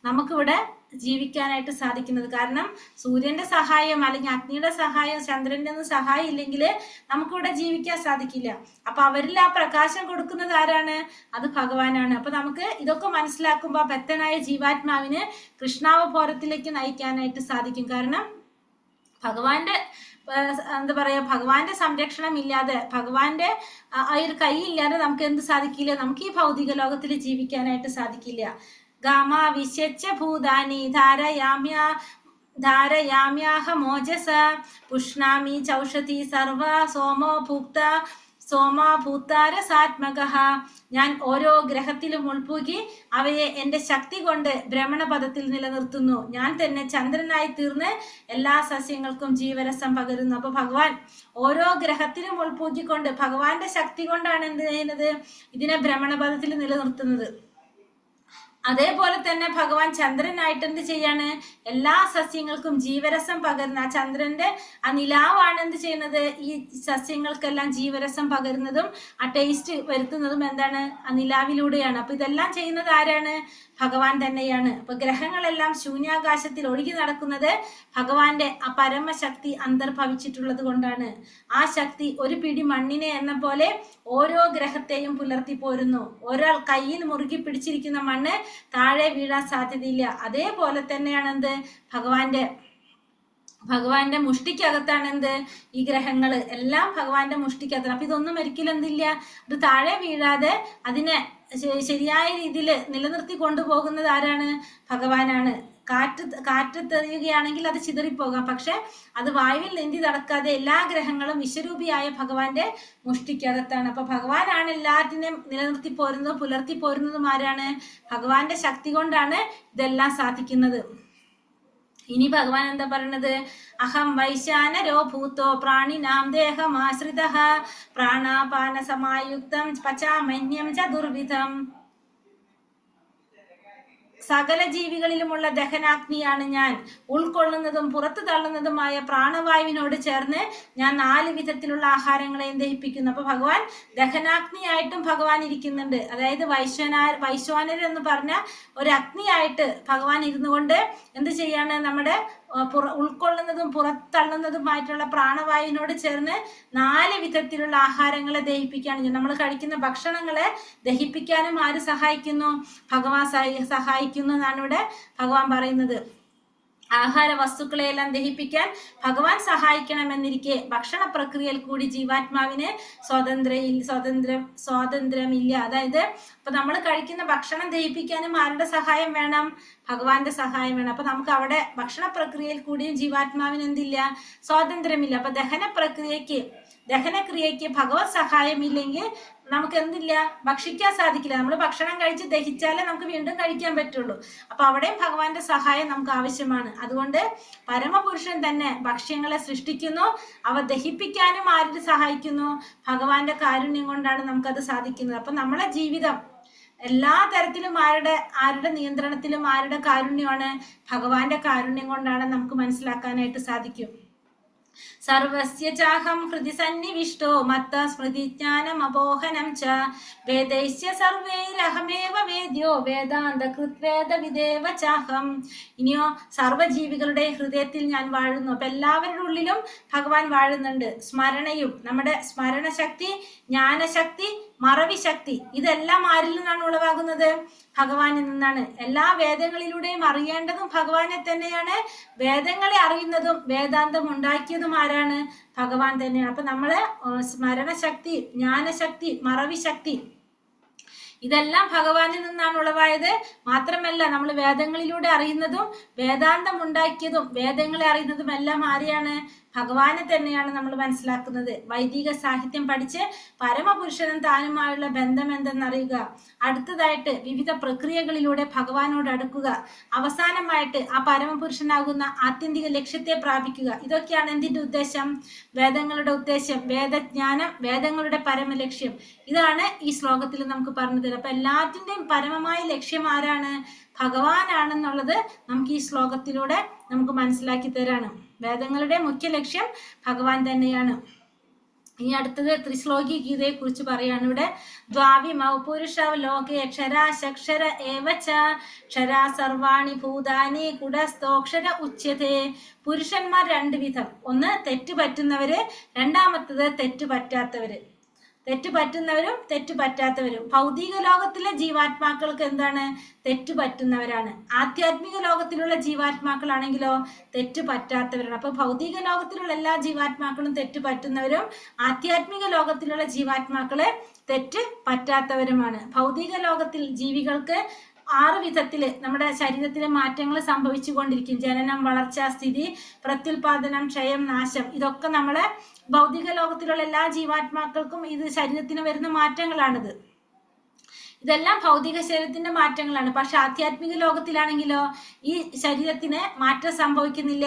നമുക്കിവിടെ ജീവിക്കാനായിട്ട് സാധിക്കുന്നത്. കാരണം സൂര്യന്റെ സഹായം അല്ലെങ്കിൽ അഗ്നിയുടെ സഹായം ചന്ദ്രന്റെ ഒന്നും സഹായം ഇല്ലെങ്കിൽ നമുക്കിവിടെ ജീവിക്കാൻ സാധിക്കില്ല. അപ്പൊ അവരിൽ ആ പ്രകാശം കൊടുക്കുന്നത് ആരാണ്? അത് ഭഗവാനാണ്. അപ്പൊ നമുക്ക് ഇതൊക്കെ മനസ്സിലാക്കുമ്പോൾ ഭക്തനായ ജീവാത്മാവിന് കൃഷ്ണാവബോധത്തിലേക്ക് നയിക്കാനായിട്ട് സാധിക്കും. കാരണം ഭഗവാന്റെ ഭഗവാന്റെ സംരക്ഷണം ഇല്ലാതെ ഭഗവാന്റെ ആ ഒരു കൈ ഇല്ലാതെ നമുക്ക് എന്ത് സാധിക്കില്ല? നമുക്ക് ഈ ഭൗതിക ലോകത്തിൽ ജീവിക്കാനായിട്ട് സാധിക്കില്ല. ഗാമ വിശ്യച്ച ഭൂതാനി ധാരയാമ്യാഹമോജസ പുഷ്ണാമി ചൗഷതി സർവ സോമോ ഭൂത്താരസാത്മകഃ. ഞാൻ ഓരോ ഗ്രഹത്തിലും ഉൾപൂകി അവയെ എൻ്റെ ശക്തി കൊണ്ട് ഭ്രമണപഥത്തിൽ നിലനിർത്തുന്നു. ഞാൻ തന്നെ ചന്ദ്രനായി തീർന്ന് എല്ലാ സസ്യങ്ങൾക്കും ജീവരസം പകരുന്നു. അപ്പൊ ഭഗവാൻ ഓരോ ഗ്രഹത്തിലും ഉൾപൂക്കിക്കൊണ്ട് ഭഗവാന്റെ ശക്തി കൊണ്ടാണ് എന്ത് ചെയ്യുന്നത്? ഇതിനെ ഭ്രമണപഥത്തിൽ നിലനിർത്തുന്നത്. അതേപോലെ തന്നെ ഭഗവാൻ ചന്ദ്രനായിട്ട് എന്ത് ചെയ്യാണ്? എല്ലാ സസ്യങ്ങൾക്കും ജീവരസം പകരുന്ന ആ ചന്ദ്രന്റെ ആ നിലാവാണ് എന്ത് ചെയ്യുന്നത്? ഈ സസ്യങ്ങൾക്കെല്ലാം ജീവരസം പകരുന്നതും ആ ടേസ്റ്റ് വരുത്തുന്നതും എന്താണ്? ആ നിലാവിലൂടെയാണ്. അപ്പൊ ഇതെല്ലാം ചെയ്യുന്നത് ആരാണ്? ഭഗവാൻ തന്നെയാണ്. അപ്പൊ ഗ്രഹങ്ങളെല്ലാം ശൂന്യാകാശത്തിൽ ഒഴുകി നടക്കുന്നത് ഭഗവാന്റെ ആ പരമശക്തി അന്തർഭവിച്ചിട്ടുള്ളത് കൊണ്ടാണ്. ആ ശക്തി ഒരു പിടി മണ്ണിനെ എന്ന പോലെ ഓരോ ഗ്രഹത്തെയും പുലർത്തി പോരുന്നു. ഒരാൾ കയ്യിൽ മുറുകി പിടിച്ചിരിക്കുന്ന മണ്ണ് താഴെ വീഴാൻ സാധ്യതയില്ല. അതേപോലെ തന്നെയാണ് എന്ത്? ഭഗവാന്റെ മുഷ്ടിക്കകത്താണ് എന്ത്? ഈ ഗ്രഹങ്ങള് എല്ലാം ഭഗവാന്റെ മുഷ്ടിക്കകത്താണ്. അപ്പൊ ഇതൊന്നും ഒരിക്കലും എന്തില്ല, അത് താഴെ വീഴാതെ അതിനെ ശരിയായ രീതിയിൽ നിലനിർത്തി കൊണ്ടുപോകുന്നത് ആരാണ്? ഭഗവാനാണ്. കാറ്റെറിയുകയാണെങ്കിൽ അത് ചിതറിപ്പോകാം, പക്ഷെ അത് വായുവിൽ നീന്തി നടക്കാതെ എല്ലാ ഗ്രഹങ്ങളും വിശ്വരൂപിയായ ഭഗവാന്റെ മുഷ്ടിക്കകത്താണ്. അപ്പൊ ഭഗവാനാണ് എല്ലാത്തിനെയും നിലനിർത്തി പോരുന്നതും പുലർത്തി പോരുന്നതും ആരാണ്? ഭഗവാന്റെ ശക്തി കൊണ്ടാണ് ഇതെല്ലാം സാധിക്കുന്നത്. ഇനി ഭഗവാൻ എന്താ പറയുന്നത്? അഹം വൈശാനരോ ഭൂതോ പ്രാണിനാം ദേഹമാശ്രിതഃ പ്രാണാപാന സമായുക്തം പചാമന്യം ചതുർവിധം. സകല ജീവികളിലുമുള്ള ദഹനാഗ്നിയാണ് ഞാൻ. ഉൾക്കൊള്ളുന്നതും പുറത്തു തള്ളുന്നതുമായ പ്രാണവായുവിനോട് ചേർന്ന് ഞാൻ 4 വിധത്തിലുള്ള ആഹാരങ്ങളെയും ദഹിപ്പിക്കുന്നു. അപ്പൊ ഭഗവാൻ ദഹനാഗ്നിയായിട്ടും ഭഗവാൻ ഇരിക്കുന്നുണ്ട്. അതായത് വൈശ്വാനർ എന്ന് പറഞ്ഞ ഒരു അഗ്നിയായിട്ട് ഭഗവാൻ ഇരുന്നു കൊണ്ട് എന്ത് ചെയ്യാണ്? നമ്മുടെ ഉൾക്കൊള്ളുന്നതും പുറത്തള്ളുന്നതുമായിട്ടുള്ള പ്രാണവായുവിനോട് ചേർന്ന് 4 വിധത്തിലുള്ള ആഹാരങ്ങളെ ദഹിപ്പിക്കുകയാണ്. നമ്മൾ കഴിക്കുന്ന ഭക്ഷണങ്ങളെ ദഹിപ്പിക്കാനും ആര് സഹായിക്കുന്നു? ഭഗവാൻ സഹായിക്കുന്നു എന്നാണ് ഇവിടെ ഭഗവാൻ പറയുന്നത്. ആഹാര വസ്തുക്കളെയെല്ലാം ദഹിപ്പിക്കാൻ ഭഗവാൻ സഹായിക്കണമെന്നിരിക്കെ ഭക്ഷണ പ്രക്രിയയിൽ കൂടി ജീവാത്മാവിന് സ്വാതന്ത്ര്യമില്ല. അതായത് ഇപ്പൊ നമ്മൾ കഴിക്കുന്ന ഭക്ഷണം ദഹിപ്പിക്കാനും ആരുടെ സഹായം വേണം? ഭഗവാന്റെ സഹായം വേണം. അപ്പൊ നമുക്ക് അവിടെ ഭക്ഷണ പ്രക്രിയയിൽ കൂടിയും ജീവാത്മാവിന് എന്തില്ല? സ്വാതന്ത്ര്യമില്ല. അപ്പൊ ദഹനക്രിയയ്ക്ക് ഭഗവത് സഹായമില്ലെങ്കിൽ നമുക്ക് എന്തില്ല? ഭക്ഷിക്കാൻ സാധിക്കില്ല. നമ്മൾ ഭക്ഷണം കഴിച്ച് ദഹിച്ചാലേ നമുക്ക് വീണ്ടും കഴിക്കാൻ പറ്റുള്ളൂ. അപ്പൊ അവിടെയും ഭഗവാന്റെ സഹായം നമുക്ക് ആവശ്യമാണ്. അതുകൊണ്ട് പരമപുരുഷൻ തന്നെ ഭക്ഷ്യങ്ങളെ സൃഷ്ടിക്കുന്നു. അവ ദഹിപ്പിക്കാനും ആരുടെ സഹായിക്കുന്നു? ഭഗവാന്റെ കാരുണ്യം കൊണ്ടാണ് നമുക്കത് സാധിക്കുന്നത്. അപ്പൊ നമ്മളെ ജീവിതം എല്ലാ തരത്തിലും ആരുടെ നിയന്ത്രണത്തിലും ആരുടെ കാരുണ്യമാണ്? ഭഗവാന്റെ കാരുണ്യം കൊണ്ടാണ് നമുക്ക് മനസ്സിലാക്കാനായിട്ട് സാധിക്കും. സർവസ്യ ചാഹം ഹൃദി സന്നിവിഷ്ടോ മത്ത സ്മൃതിജ്ഞാനമപോഹനം ച വേദൈസ്യ സർവൈരഹമേവ വേദ്യോ വേദാന്ത കൃത്വേദ വിദേവ ചാഹം. ഇനിയോ സർവ്വജീവികളുടെ ഹൃദയത്തിൽ ഞാൻ വാഴുന്നു. അപ്പൊ എല്ലാവരുടെ ഉള്ളിലും ഭഗവാൻ വാഴുന്നുണ്ട്. സ്മരണയും നമ്മുടെ സ്മരണശക്തി, ജ്ഞാനശക്തി, മറവി ശക്തി, ഇതെല്ലാം ആരിൽ നിന്നാണ് ഉളവാകുന്നത്? ഭഗവാനിൽ നിന്നാണ്. എല്ലാ വേദങ്ങളിലൂടെയും അറിയേണ്ടതും ഭഗവാനെ തന്നെയാണ്. വേദങ്ങളെ അറിയുന്നതും വേദാന്തം ഉണ്ടാക്കിയതും ആരാണ്? ഭഗവാൻ തന്നെയാണ്. അപ്പൊ നമ്മള് സ്മരണശക്തി, ജ്ഞാനശക്തി, മറവി ശക്തി, ഇതെല്ലാം ഭഗവാനിൽ നിന്നാണ് ഉളവായത്. മാത്രമല്ല നമ്മൾ വേദങ്ങളിലൂടെ അറിയുന്നതും വേദാന്തം ഉണ്ടാക്കിയതും വേദങ്ങളെ അറിയുന്നതും എല്ലാം ആരെയാണ്? ഭഗവാനെ തന്നെയാണ് നമ്മൾ മനസ്സിലാക്കുന്നത്. വൈദിക സാഹിത്യം പഠിച്ച് പരമപുരുഷനും താനുമായുള്ള ബന്ധം എന്തെന്നറിയുക. അടുത്തതായിട്ട് വിവിധ പ്രക്രിയകളിലൂടെ ഭഗവാനോട് അടുക്കുക. അവസാനമായിട്ട് ആ പരമപുരുഷനാകുന്ന ആത്യന്തിക ലക്ഷ്യത്തെ പ്രാപിക്കുക. ഇതൊക്കെയാണ് എന്തിന്റെ ഉദ്ദേശം? വേദങ്ങളുടെ ഉദ്ദേശം, വേദജ്ഞാനം, വേദങ്ങളുടെ പരമലക്ഷ്യം. ഇതാണ് ഈ ശ്ലോകത്തിൽ നമുക്ക് പറഞ്ഞു തരാം. അപ്പൊ എല്ലാറ്റിന്റെയും പരമമായ ലക്ഷ്യം ആരാണ്? ഭഗവാനാണെന്നുള്ളത് നമുക്ക് ഈ ശ്ലോകത്തിലൂടെ നമുക്ക് മനസ്സിലാക്കി തരാണ്. വേദങ്ങളുടെ മുഖ്യ ലക്ഷ്യം ഭഗവാൻ തന്നെയാണ്. ഇനി അടുത്തത് ത്രിശ്ലോകി ഗീതയെ കുറിച്ച് പറയാണ്. ഇവിടെ ദ്വാവിമൗ പുരുഷ ലോകേ ക്ഷരാശക്ഷര ഏവച ക്ഷരാ സർവാണി ഭൂതാനി കുടസ്ഥോക്ഷര ഉച്യതേ. പുരുഷന്മാർ രണ്ട് വിധം. ഒന്ന് തെറ്റ് പറ്റുന്നവര്, രണ്ടാമത്തത് തെറ്റ് പറ്റാത്തവര്. തെറ്റ് പറ്റുന്നവരും തെറ്റ് പറ്റാത്തവരും. ഭൗതിക ലോകത്തിലെ ജീവാത്മാക്കൾക്ക് എന്താണ്? തെറ്റ് പറ്റുന്നവരാണ്. ആധ്യാത്മിക ലോകത്തിലുള്ള ജീവാത്മാക്കളാണെങ്കിലോ തെറ്റ് പറ്റാത്തവരാണ്. അപ്പൊ ഭൗതിക ലോകത്തിലുള്ള എല്ലാ ജീവാത്മാക്കളും തെറ്റ് പറ്റുന്നവരും, ആധ്യാത്മിക ലോകത്തിലുള്ള ജീവാത്മാക്കള് തെറ്റ് പറ്റാത്തവരുമാണ്. ഭൗതിക ലോകത്തിൽ ജീവികൾക്ക് 6 വിധത്തില് നമ്മുടെ ശരീരത്തിലെ മാറ്റങ്ങൾ സംഭവിച്ചു കൊണ്ടിരിക്കും. ജനനം, വളർച്ച, സ്ഥിതി, പ്രത്യുൽപാദനം, ക്ഷയം, നാശം. ഇതൊക്കെ നമ്മളെ ഭൗതിക ലോകത്തിലുള്ള എല്ലാ ജീവാത്മാക്കൾക്കും ഇത് ശരീരത്തിന് വരുന്ന മാറ്റങ്ങളാണിത്. ഇതെല്ലാം ഭൗതിക ശരീരത്തിന്റെ മാറ്റങ്ങളാണ്. പക്ഷെ ആധ്യാത്മിക ലോകത്തിലാണെങ്കിലോ ഈ ശരീരത്തിന് മാറ്റം സംഭവിക്കുന്നില്ല.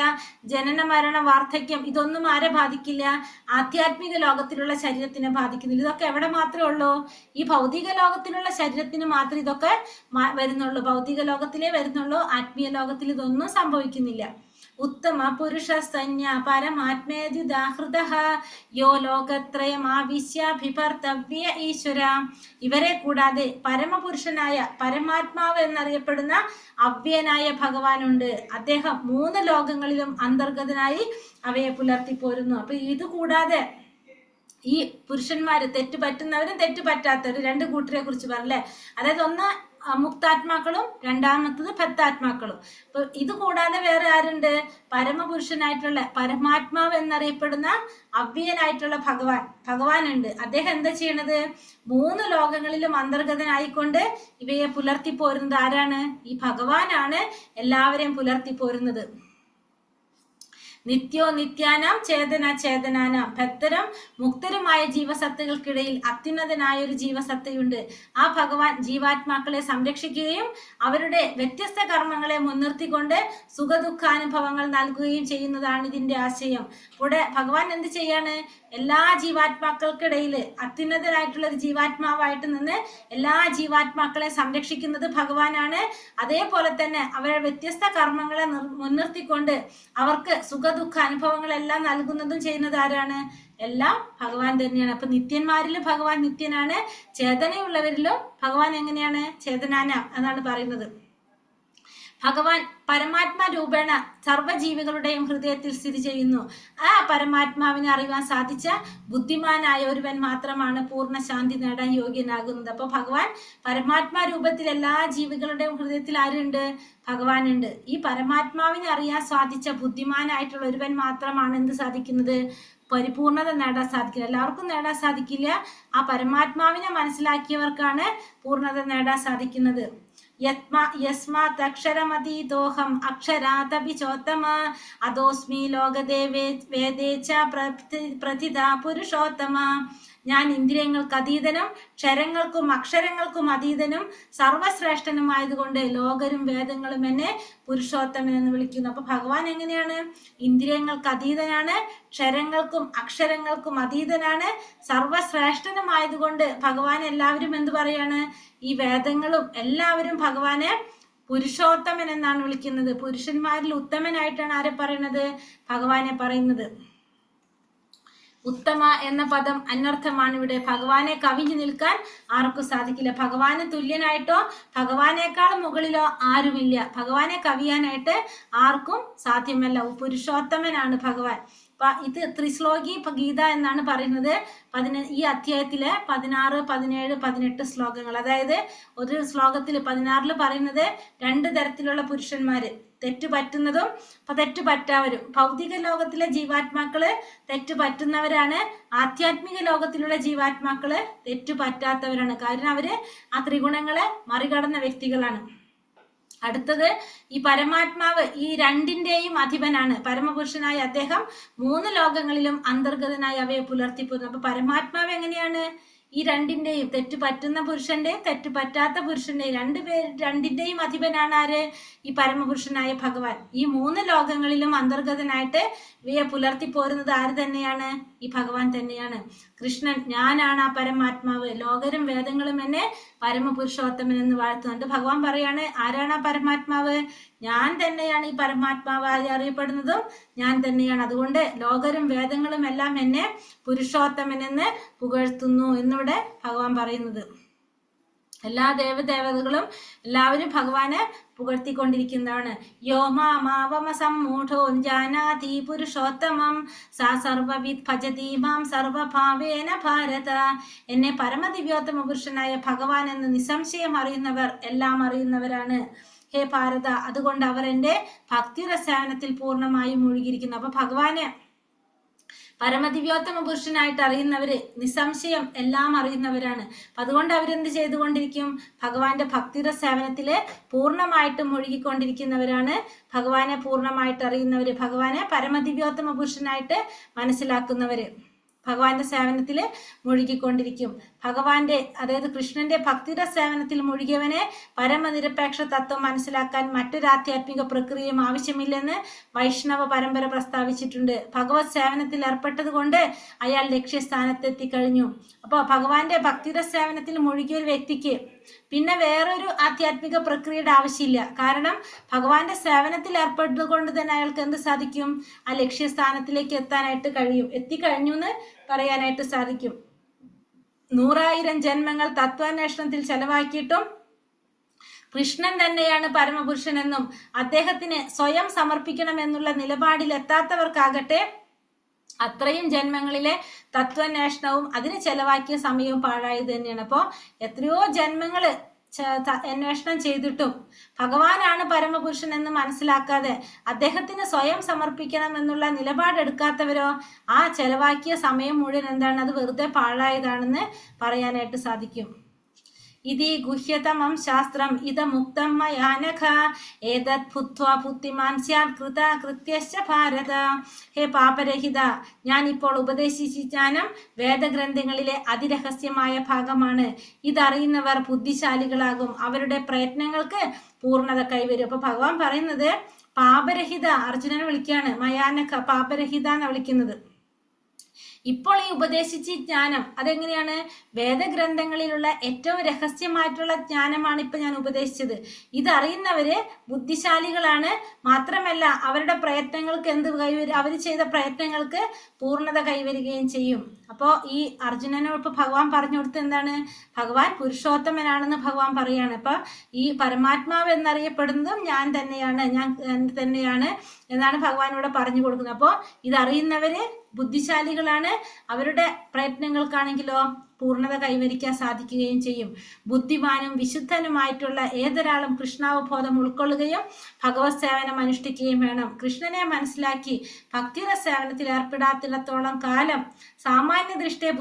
ജനന, മരണ, വാർദ്ധക്യം ഇതൊന്നും ആരെ ബാധിക്കില്ല? ആധ്യാത്മിക ലോകത്തിലുള്ള ശരീരത്തിനെ ബാധിക്കുന്നില്ല. ഇതൊക്കെ എവിടെ മാത്രമേ ഉള്ളൂ? ഈ ഭൗതിക ലോകത്തിലുള്ള ശരീരത്തിന് മാത്രമേ ഇതൊക്കെ വരുന്നുള്ളൂ. ഭൗതിക ലോകത്തിലേ വരുന്നുള്ളൂ. ആത്മീയ ലോകത്തിൽ ഇതൊന്നും സംഭവിക്കുന്നില്ല. ഉത്തമ പുരുഷ സഞ്ജ പരമാത്മേദ്യുദാഹൃത യോ ലോകത്രയമാവിശ്യഭിഭർത്തവ്യ ഈശ്വര. ഇവരെ കൂടാതെ പരമപുരുഷനായ പരമാത്മാവ് എന്നറിയപ്പെടുന്ന അവ്യനായ ഭഗവാനുണ്ട്. അദ്ദേഹം 3 ലോകങ്ങളിലും അന്തർഗതനായി അവയെ പുലർത്തിപ്പോരുന്നു. അപ്പൊ ഇത് കൂടാതെ ഈ പുരുഷന്മാര് തെറ്റ് പറ്റുന്നവരും തെറ്റ് പറ്റാത്തവരും 2 കൂട്ടരെ കുറിച്ച് പറഞ്ഞല്ലേ. അതായത് ഒന്ന് മുക്താത്മാക്കളും രണ്ടാമത്തത് ഭക്താത്മാക്കളും. അപ്പൊ ഇത് കൂടാതെ വേറെ ആരുണ്ട്? പരമപുരുഷനായിട്ടുള്ള പരമാത്മാവ് എന്നറിയപ്പെടുന്ന അവ്യനായിട്ടുള്ള ഭഗവാനുണ്ട്. അദ്ദേഹം എന്താ ചെയ്യണത്? 3 ലോകങ്ങളിലും അന്തർഗതനായിക്കൊണ്ട് ഇവയെ പുലർത്തിപ്പോരുന്നത് ആരാണ്? ഈ ഭഗവാനാണ് എല്ലാവരെയും പുലർത്തിപ്പോരുന്നത്. നിത്യോ നിത്യാനാം ചേതന ചേതനാനാം. ഭക്തരും മുക്തരുമായ ജീവസത്തകൾക്കിടയിൽ അത്യുന്നതനായ ഒരു ജീവസത്തയുണ്ട്. ആ ഭഗവാൻ ജീവാത്മാക്കളെ സംരക്ഷിക്കുകയും അവരുടെ വ്യത്യസ്ത കർമ്മങ്ങളെ മുൻനിർത്തിക്കൊണ്ട് സുഖദുഃഖാനുഭവങ്ങൾ നൽകുകയും ചെയ്യുന്നതാണ് ഇതിന്റെ ആശയം. ഇവിടെ ഭഗവാൻ എന്ത് ചെയ്യാണ്? എല്ലാ ജീവാത്മാക്കൾക്കിടയിൽ അത്യുന്നതനായിട്ടുള്ള ഒരു ജീവാത്മാവായിട്ട് നിന്ന് എല്ലാ ജീവാത്മാക്കളെ സംരക്ഷിക്കുന്നത് ഭഗവാനാണ്. അതേപോലെ തന്നെ അവരുടെ വ്യത്യസ്ത കർമ്മങ്ങളെ മുൻനിർത്തിക്കൊണ്ട് അവർക്ക് സുഖദുഃഖ അനുഭവങ്ങളെല്ലാം നൽകുന്നതും ചെയ്യുന്നത് ആരാണ്? എല്ലാം ഭഗവാൻ തന്നെയാണ്. അപ്പൊ നിത്യന്മാരിലും ഭഗവാൻ നിത്യനാണ്. ചേതനയുള്ളവരിലും ഭഗവാൻ എങ്ങനെയാണ്? ചേതനാന എന്നാണ് പറയുന്നത്. ഭഗവാൻ പരമാത്മാ രൂപേണ സർവ്വജീവികളുടെയും ഹൃദയത്തിൽ സ്ഥിതി ചെയ്യുന്നു. ആ പരമാത്മാവിനെ അറിയാൻ സാധിച്ച ബുദ്ധിമാനായ ഒരുവൻ മാത്രമാണ് പൂർണ്ണ ശാന്തി നേടാൻ യോഗ്യനാകുന്നത്. അപ്പൊ ഭഗവാൻ പരമാത്മാ രൂപത്തിൽ എല്ലാ ജീവികളുടെയും ഹൃദയത്തിൽ ആരുണ്ട്? ഭഗവാനുണ്ട്. ഈ പരമാത്മാവിനെ അറിയാൻ സാധിച്ച ബുദ്ധിമാനായിട്ടുള്ള ഒരുവൻ മാത്രമാണ് എന്ത് സാധിക്കുന്നത്? പരിപൂർണത നേടാൻ സാധിക്കില്ല. എല്ലാവർക്കും നേടാൻ സാധിക്കില്ല. ആ പരമാത്മാവിനെ മനസ്സിലാക്കിയവർക്കാണ് പൂർണ്ണത നേടാൻ സാധിക്കുന്നത്. യസ്മാത് അക്ഷരമതീതോഹം അക്ഷരാദപി ചോത്തമ അദോസ്മി ലോകദേവേ വേദേ ച പ്രതിതാ പുരുഷോത്തമ. ഞാൻ ഇന്ദ്രിയങ്ങൾക്ക് അതീതനും ക്ഷരങ്ങൾക്കും അക്ഷരങ്ങൾക്കും അതീതനും സർവശ്രേഷ്ഠനുമായതുകൊണ്ട് ലോകരും വേദങ്ങളും എന്നെ പുരുഷോത്തമൻ എന്ന് വിളിക്കുന്നു. അപ്പൊ ഭഗവാൻ എങ്ങനെയാണ്? ഇന്ദ്രിയങ്ങൾക്ക് അതീതനാണ്, ക്ഷരങ്ങൾക്കും അക്ഷരങ്ങൾക്കും അതീതനാണ്, സർവശ്രേഷ്ഠനുമായതുകൊണ്ട് ഭഗവാൻ എല്ലാവരും എന്ത് പറയാണ്? ഈ വേദങ്ങളും എല്ലാവരും ഭഗവാനെ പുരുഷോത്തമൻ എന്നാണ് വിളിക്കുന്നത്. പുരുഷന്മാരിൽ ഉത്തമനായിട്ടാണ് ആരെ പറയുന്നത്? ഭഗവാനെ പറയുന്നത്. ഉത്തമ എന്ന പദം അന്വർത്ഥമാണ് ഇവിടെ. ഭഗവാനെ കവിഞ്ഞു നിൽക്കാൻ ആർക്കും സാധിക്കില്ല. ഭഗവാന് തുല്യനായിട്ടോ ഭഗവാനേക്കാൾ മുകളിലോ ആരുമില്ല. ഭഗവാനെ കവിയാനായിട്ട് ആർക്കും സാധ്യമല്ല. പുരുഷോത്തമനാണ് ഭഗവാൻ. ഇത് ത്രിശ്ലോകി ഗീത എന്നാണ് പറയുന്നത്. ഈ അധ്യായത്തിലെ 16, 17, 18 ശ്ലോകങ്ങൾ. അതായത് ഒരു ശ്ലോകത്തിൽ 16 പറയുന്നത് 2 തരത്തിലുള്ള പുരുഷന്മാര്, തെറ്റുപറ്റുന്നതും തെറ്റുപറ്റാവരും. ഭൗതിക ലോകത്തിലെ ജീവാത്മാക്കള് തെറ്റുപറ്റുന്നവരാണ്. ആധ്യാത്മിക ലോകത്തിലുള്ള ജീവാത്മാക്കള് തെറ്റുപറ്റാത്തവരാണ്. കാരണം അവര് ആ ത്രിഗുണങ്ങളെ മറികടന്ന വ്യക്തികളാണ്. അടുത്തത് ഈ പരമാത്മാവ് ഈ രണ്ടിന്റെയും അധിപനാണ്. പരമപുരുഷനായ അദ്ദേഹം 3 ലോകങ്ങളിലും അന്തർഗതനായി അവയെ പുലർത്തിപ്പോരുന്നു. അപ്പൊ പരമാത്മാവ് എങ്ങനെയാണ്? ഈ രണ്ടിന്റെയും, തെറ്റു പറ്റുന്ന പുരുഷന്റെയും തെറ്റു പറ്റാത്ത പുരുഷന്റെയും രണ്ടിന്റെയും അധിപനാണ് ആര്? ഈ പരമപുരുഷനായ ഭഗവാൻ. ഈ 3 ലോകങ്ങളിലും അന്തർഗതനായിട്ട് ഇവയെ പുലർത്തി പോരുന്നത് ആര് തന്നെയാണ്? ഈ ഭഗവാൻ തന്നെയാണ്. കൃഷ്ണൻ ഞാനാണ് ആ പരമാത്മാവ്, ലോകരും വേദങ്ങളും എന്നെ പരമപുരുഷോത്തമൻ എന്ന് വാഴ്ത്തുന്നുണ്ട്. ഭഗവാൻ പറയാണ് ആരാണ് ആ പരമാത്മാവ്? ഞാൻ തന്നെയാണ് ഈ പരമാത്മാവായി അറിയപ്പെടുന്നതും ഞാൻ തന്നെയാണ്. അതുകൊണ്ട് ലോകരും വേദങ്ങളും എല്ലാം എന്നെ പുരുഷോത്തമൻ എന്ന് പുകഴ്ത്തുന്നു എന്നിവിടെ ഭഗവാൻ പറയുന്നത്. എല്ലാ ദേവദേവതകളും എല്ലാവരും ഭഗവാനെ പുകഴ്ത്തിക്കൊണ്ടിരിക്കുന്നതാണ്. യോമാവമസമ്മൂഢോ ജാനാതി പുരുഷോത്തമം സാ സർവവിദ് ഭജതി മാം സർവഭാവേന ഭാരത. എന്നെ പരമദിവ്യോത്തമ പുരുഷനായ ഭഗവാൻ എന്ന് നിസ്സംശയം അറിയുന്നവർ എല്ലാം അറിയുന്നവരാണ് ഹേ ഭാരത. അതുകൊണ്ട് അവർ എൻ്റെ ഭക്തിരസേവനത്തിൽ പൂർണ്ണമായും മുഴുകിയിരിക്കുന്നു. അപ്പൊ ഭഗവാനെ പരമദിവ്യോത്തമ പുരുഷനായിട്ട് അറിയുന്നവര് നിസ്സംശയം എല്ലാം അറിയുന്നവരാണ്. അതുകൊണ്ട് അവരെന്ത് ചെയ്തുകൊണ്ടിരിക്കും? ഭഗവാന്റെ ഭക്തിയുടെ സേവനത്തില് പൂർണ്ണമായിട്ടും മുഴുകിക്കൊണ്ടിരിക്കുന്നവരാണ്. ഭഗവാനെ പൂർണ്ണമായിട്ട് അറിയുന്നവര്, ഭഗവാനെ പരമദിവ്യോത്തമ പുരുഷനായിട്ട് മനസ്സിലാക്കുന്നവര് ഭഗവാന്റെ സേവനത്തിൽ മുഴുകിക്കൊണ്ടിരിക്കും. ഭഗവാന്റെ അതായത് കൃഷ്ണന്റെ ഭക്തിയുടെ സേവനത്തിൽ മുഴുകിയവനെ പരമനിരപേക്ഷ തത്വം മനസ്സിലാക്കാൻ മറ്റൊരു ആധ്യാത്മിക പ്രക്രിയയും ആവശ്യമില്ലെന്ന് വൈഷ്ണവ പരമ്പര പ്രസ്താവിച്ചിട്ടുണ്ട്. ഭഗവത് സേവനത്തിൽ ഏർപ്പെട്ടത് കൊണ്ട് അയാൾ ലക്ഷ്യസ്ഥാനത്തെത്തിക്കഴിഞ്ഞു. അപ്പോൾ ഭഗവാന്റെ ഭക്തിയുടെ സേവനത്തിൽ മുഴുകിയ ഒരു വ്യക്തിക്ക് പിന്നെ വേറൊരു ആധ്യാത്മിക പ്രക്രിയയുടെ ആവശ്യമില്ല. കാരണം ഭഗവാന്റെ സേവനത്തിൽ ഏർപ്പെട്ടത് കൊണ്ട് തന്നെ അയാൾക്ക് എന്ത് സാധിക്കും? ആ ലക്ഷ്യസ്ഥാനത്തിലേക്ക് എത്താനായിട്ട് കഴിയും. എത്തിക്കഴിഞ്ഞു എന്ന് പറയാനായിട്ട് സാധിക്കും. 100,000 ജന്മങ്ങൾ തത്വാന്വേഷണത്തിൽ ചെലവാക്കിയിട്ടും കൃഷ്ണൻ തന്നെയാണ് പരമപുരുഷനെന്നും അദ്ദേഹത്തിന് സ്വയം സമർപ്പിക്കണമെന്നുള്ള നിലപാടിൽ എത്താത്തവർക്കാകട്ടെ അത്രയും ജന്മങ്ങളിലെ തത്വാന്വേഷണവും അതിന് ചെലവാക്കിയ സമയവും പാഴായത് തന്നെയാണ്. അപ്പോൾ എത്രയോ ജന്മങ്ങള് അന്വേഷണം ചെയ്തിട്ടും ഭഗവാനാണ് പരമപുരുഷൻ എന്ന് മനസ്സിലാക്കാതെ അദ്ദേഹത്തിന് സ്വയം സമർപ്പിക്കണം എന്നുള്ള നിലപാടെടുക്കാത്തവരോ ആ ചെലവാക്കിയ സമയം മുഴുവൻ എന്താണ്? അത് വെറുതെ പാഴായതാണെന്ന് പറയാനായിട്ട് സാധിക്കും. ഇതി ഗുഹ്യതമം ശാസ്ത്രം ഇതമുക്തം മയാനഘ ഏതത് ഭൂത്വാ ബുദ്ധിമാൻ സ്യാത് കൃത കൃത്യശ്ച ഭാരത. ഹേ പാപരഹിത, ഞാൻ ഇപ്പോൾ ഉപദേശിച്ച ജ്ഞാനം വേദഗ്രന്ഥങ്ങളിലെ അതിരഹസ്യമായ ഭാഗമാണ്. ഇതറിയുന്നവർ ബുദ്ധിശാലികളാകും, അവരുടെ പ്രയത്നങ്ങൾക്ക് പൂർണ്ണത കൈവരും. അപ്പൊ ഭഗവാൻ പറയുന്നത് പാപരഹിത, അർജുനനെ വിളിക്കുകയാണ് മയാനഘ, പാപരഹിത എന്നാണ് വിളിക്കുന്നത്. ഇപ്പോൾ ഈ ഉപദേശിച്ച ജ്ഞാനം അതെങ്ങനെയാണ്? വേദഗ്രന്ഥങ്ങളിലുള്ള ഏറ്റവും രഹസ്യമായിട്ടുള്ള ജ്ഞാനമാണ് ഇപ്പൊ ഞാൻ ഉപദേശിച്ചത്. ഇതറിയുന്നവര് ബുദ്ധിശാലികളാണ്. മാത്രമല്ല അവരുടെ പ്രയത്നങ്ങൾക്ക് എന്ത് കൈവരും? അവർ ചെയ്ത പ്രയത്നങ്ങൾക്ക് പൂർണ്ണത കൈവരികയും ചെയ്യും. അപ്പോൾ ഈ അർജുനനോട് ഇപ്പൊ ഭഗവാൻ പറഞ്ഞു കൊടുത്ത് എന്താണ്? ഭഗവാൻ പുരുഷോത്തമനാണെന്ന് ഭഗവാൻ പറയാണ്. അപ്പൊ ഈ പരമാത്മാവ് എന്നറിയപ്പെടുന്നതും ഞാൻ തന്നെയാണ് എന്നാണ് ഭഗവാൻ ഇവിടെ പറഞ്ഞു കൊടുക്കുന്നത്. അപ്പോൾ ഇതറിയുന്നവര് ബുദ്ധിശാലികളാണ്. അവരുടെ പ്രയത്നങ്ങൾക്കാണെങ്കിലോ പൂർണ്ണത കൈവരിക്കാൻ സാധിക്കുകയും ചെയ്യും. ബുദ്ധിമാനും വിശുദ്ധനുമായിട്ടുള്ള ഏതൊരാളും കൃഷ്ണാവബോധം ഉൾക്കൊള്ളുകയും ഭഗവത് സേവനം അനുഷ്ഠിക്കുകയും വേണം. കൃഷ്ണനെ മനസ്സിലാക്കി ഭക്തിയുടെ സേവനത്തിൽ ഏർപ്പെടാത്തിടത്തോളം കാലം സാമാന്യ ദൃഷ്ടിയെ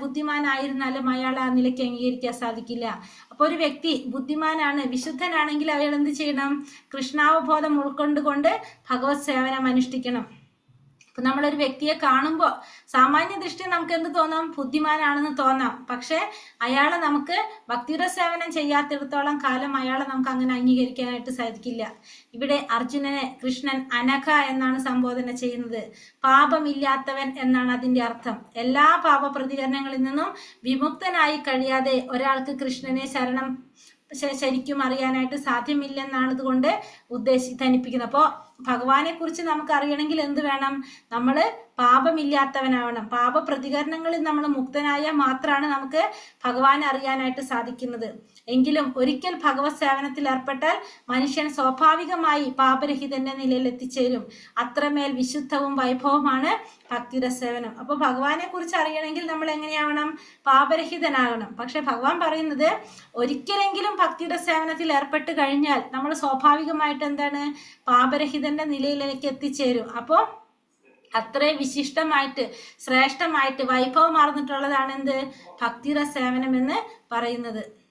ബുദ്ധിമാനായിരുന്നാലും അയാൾ ആ നിലയ്ക്ക് അംഗീകരിക്കാൻ സാധിക്കില്ല. അപ്പോൾ ഒരു വ്യക്തി ബുദ്ധിമാനാണ്, വിശുദ്ധനാണെങ്കിൽ അയാൾ എന്ത് ചെയ്യണം? കൃഷ്ണാവബോധം ഉൾക്കൊണ്ടുകൊണ്ട് ഭഗവത് സേവനം അനുഷ്ഠിക്കണം. അപ്പൊ നമ്മളൊരു വ്യക്തിയെ കാണുമ്പോൾ സാമാന്യ ദൃഷ്ടി നമുക്ക് എന്ത് തോന്നാം? ബുദ്ധിമാനാണെന്ന് തോന്നാം. പക്ഷെ അയാളെ നമുക്ക് ഭക്തിയുടെ സേവനം ചെയ്യാത്തിടത്തോളം കാലം അയാളെ നമുക്ക് അങ്ങനെ അംഗീകരിക്കാനായിട്ട് സാധിക്കില്ല. ഇവിടെ അർജുനനെ കൃഷ്ണൻ അനഘ എന്നാണ് സംബോധന ചെയ്യുന്നത്. പാപമില്ലാത്തവൻ എന്നാണ് അതിന്റെ അർത്ഥം. എല്ലാ പാപ പ്രതികരണങ്ങളിൽ നിന്നും വിമുക്തനായി കഴിയാതെ ഒരാൾക്ക് കൃഷ്ണനെ ശരിക്കും അറിയാനായിട്ട് സാധ്യമില്ലെന്നാണ് ഇതുകൊണ്ട് ധനിപ്പിക്കുന്നത്. അപ്പോൾ ഭഗവാനെ കുറിച്ച് നമുക്ക് അറിയണമെങ്കിൽ എന്ത് വേണം? നമ്മൾ പാപമില്ലാത്തവനാവണം. പാപ പ്രതികരണങ്ങളിൽ നമ്മൾ മുക്തനായാൽ മാത്രമാണ് നമുക്ക് ഭഗവാനെ അറിയാനായിട്ട് സാധിക്കുന്നത്. എങ്കിലും ഒരിക്കൽ ഭഗവത് സേവനത്തിൽ ഏർപ്പെട്ടാൽ മനുഷ്യൻ സ്വാഭാവികമായി പാപരഹിതന്റെ നിലയിൽ എത്തിച്ചേരും. അത്രമേൽ വിശുദ്ധവും വൈഭവമാണ് ഭക്തിയുടെ സേവനം. അപ്പോൾ ഭഗവാനെ കുറിച്ച് അറിയണമെങ്കിൽ നമ്മൾ എങ്ങനെയാവണം? പാപരഹിതനാകണം. പക്ഷെ ഭഗവാൻ പറയുന്നത് ഒരിക്കലെങ്കിലും ഭക്തിയുടെ സേവനത്തിൽ ഏർപ്പെട്ട് കഴിഞ്ഞാൽ നമ്മൾ സ്വാഭാവികമായിട്ട് എന്താണ്? പാപരഹിതന്റെ നിലയിലേക്ക് എത്തിച്ചേരും. അപ്പോൾ അത്രയും വിശിഷ്ടമായിട്ട് ശ്രേഷ്ഠമായിട്ട് വൈഭവമാർന്നിട്ടുള്ളതാണ് എന്ത്? ഭക്തിയുടെ സേവനം എന്ന് പറയുന്നത്.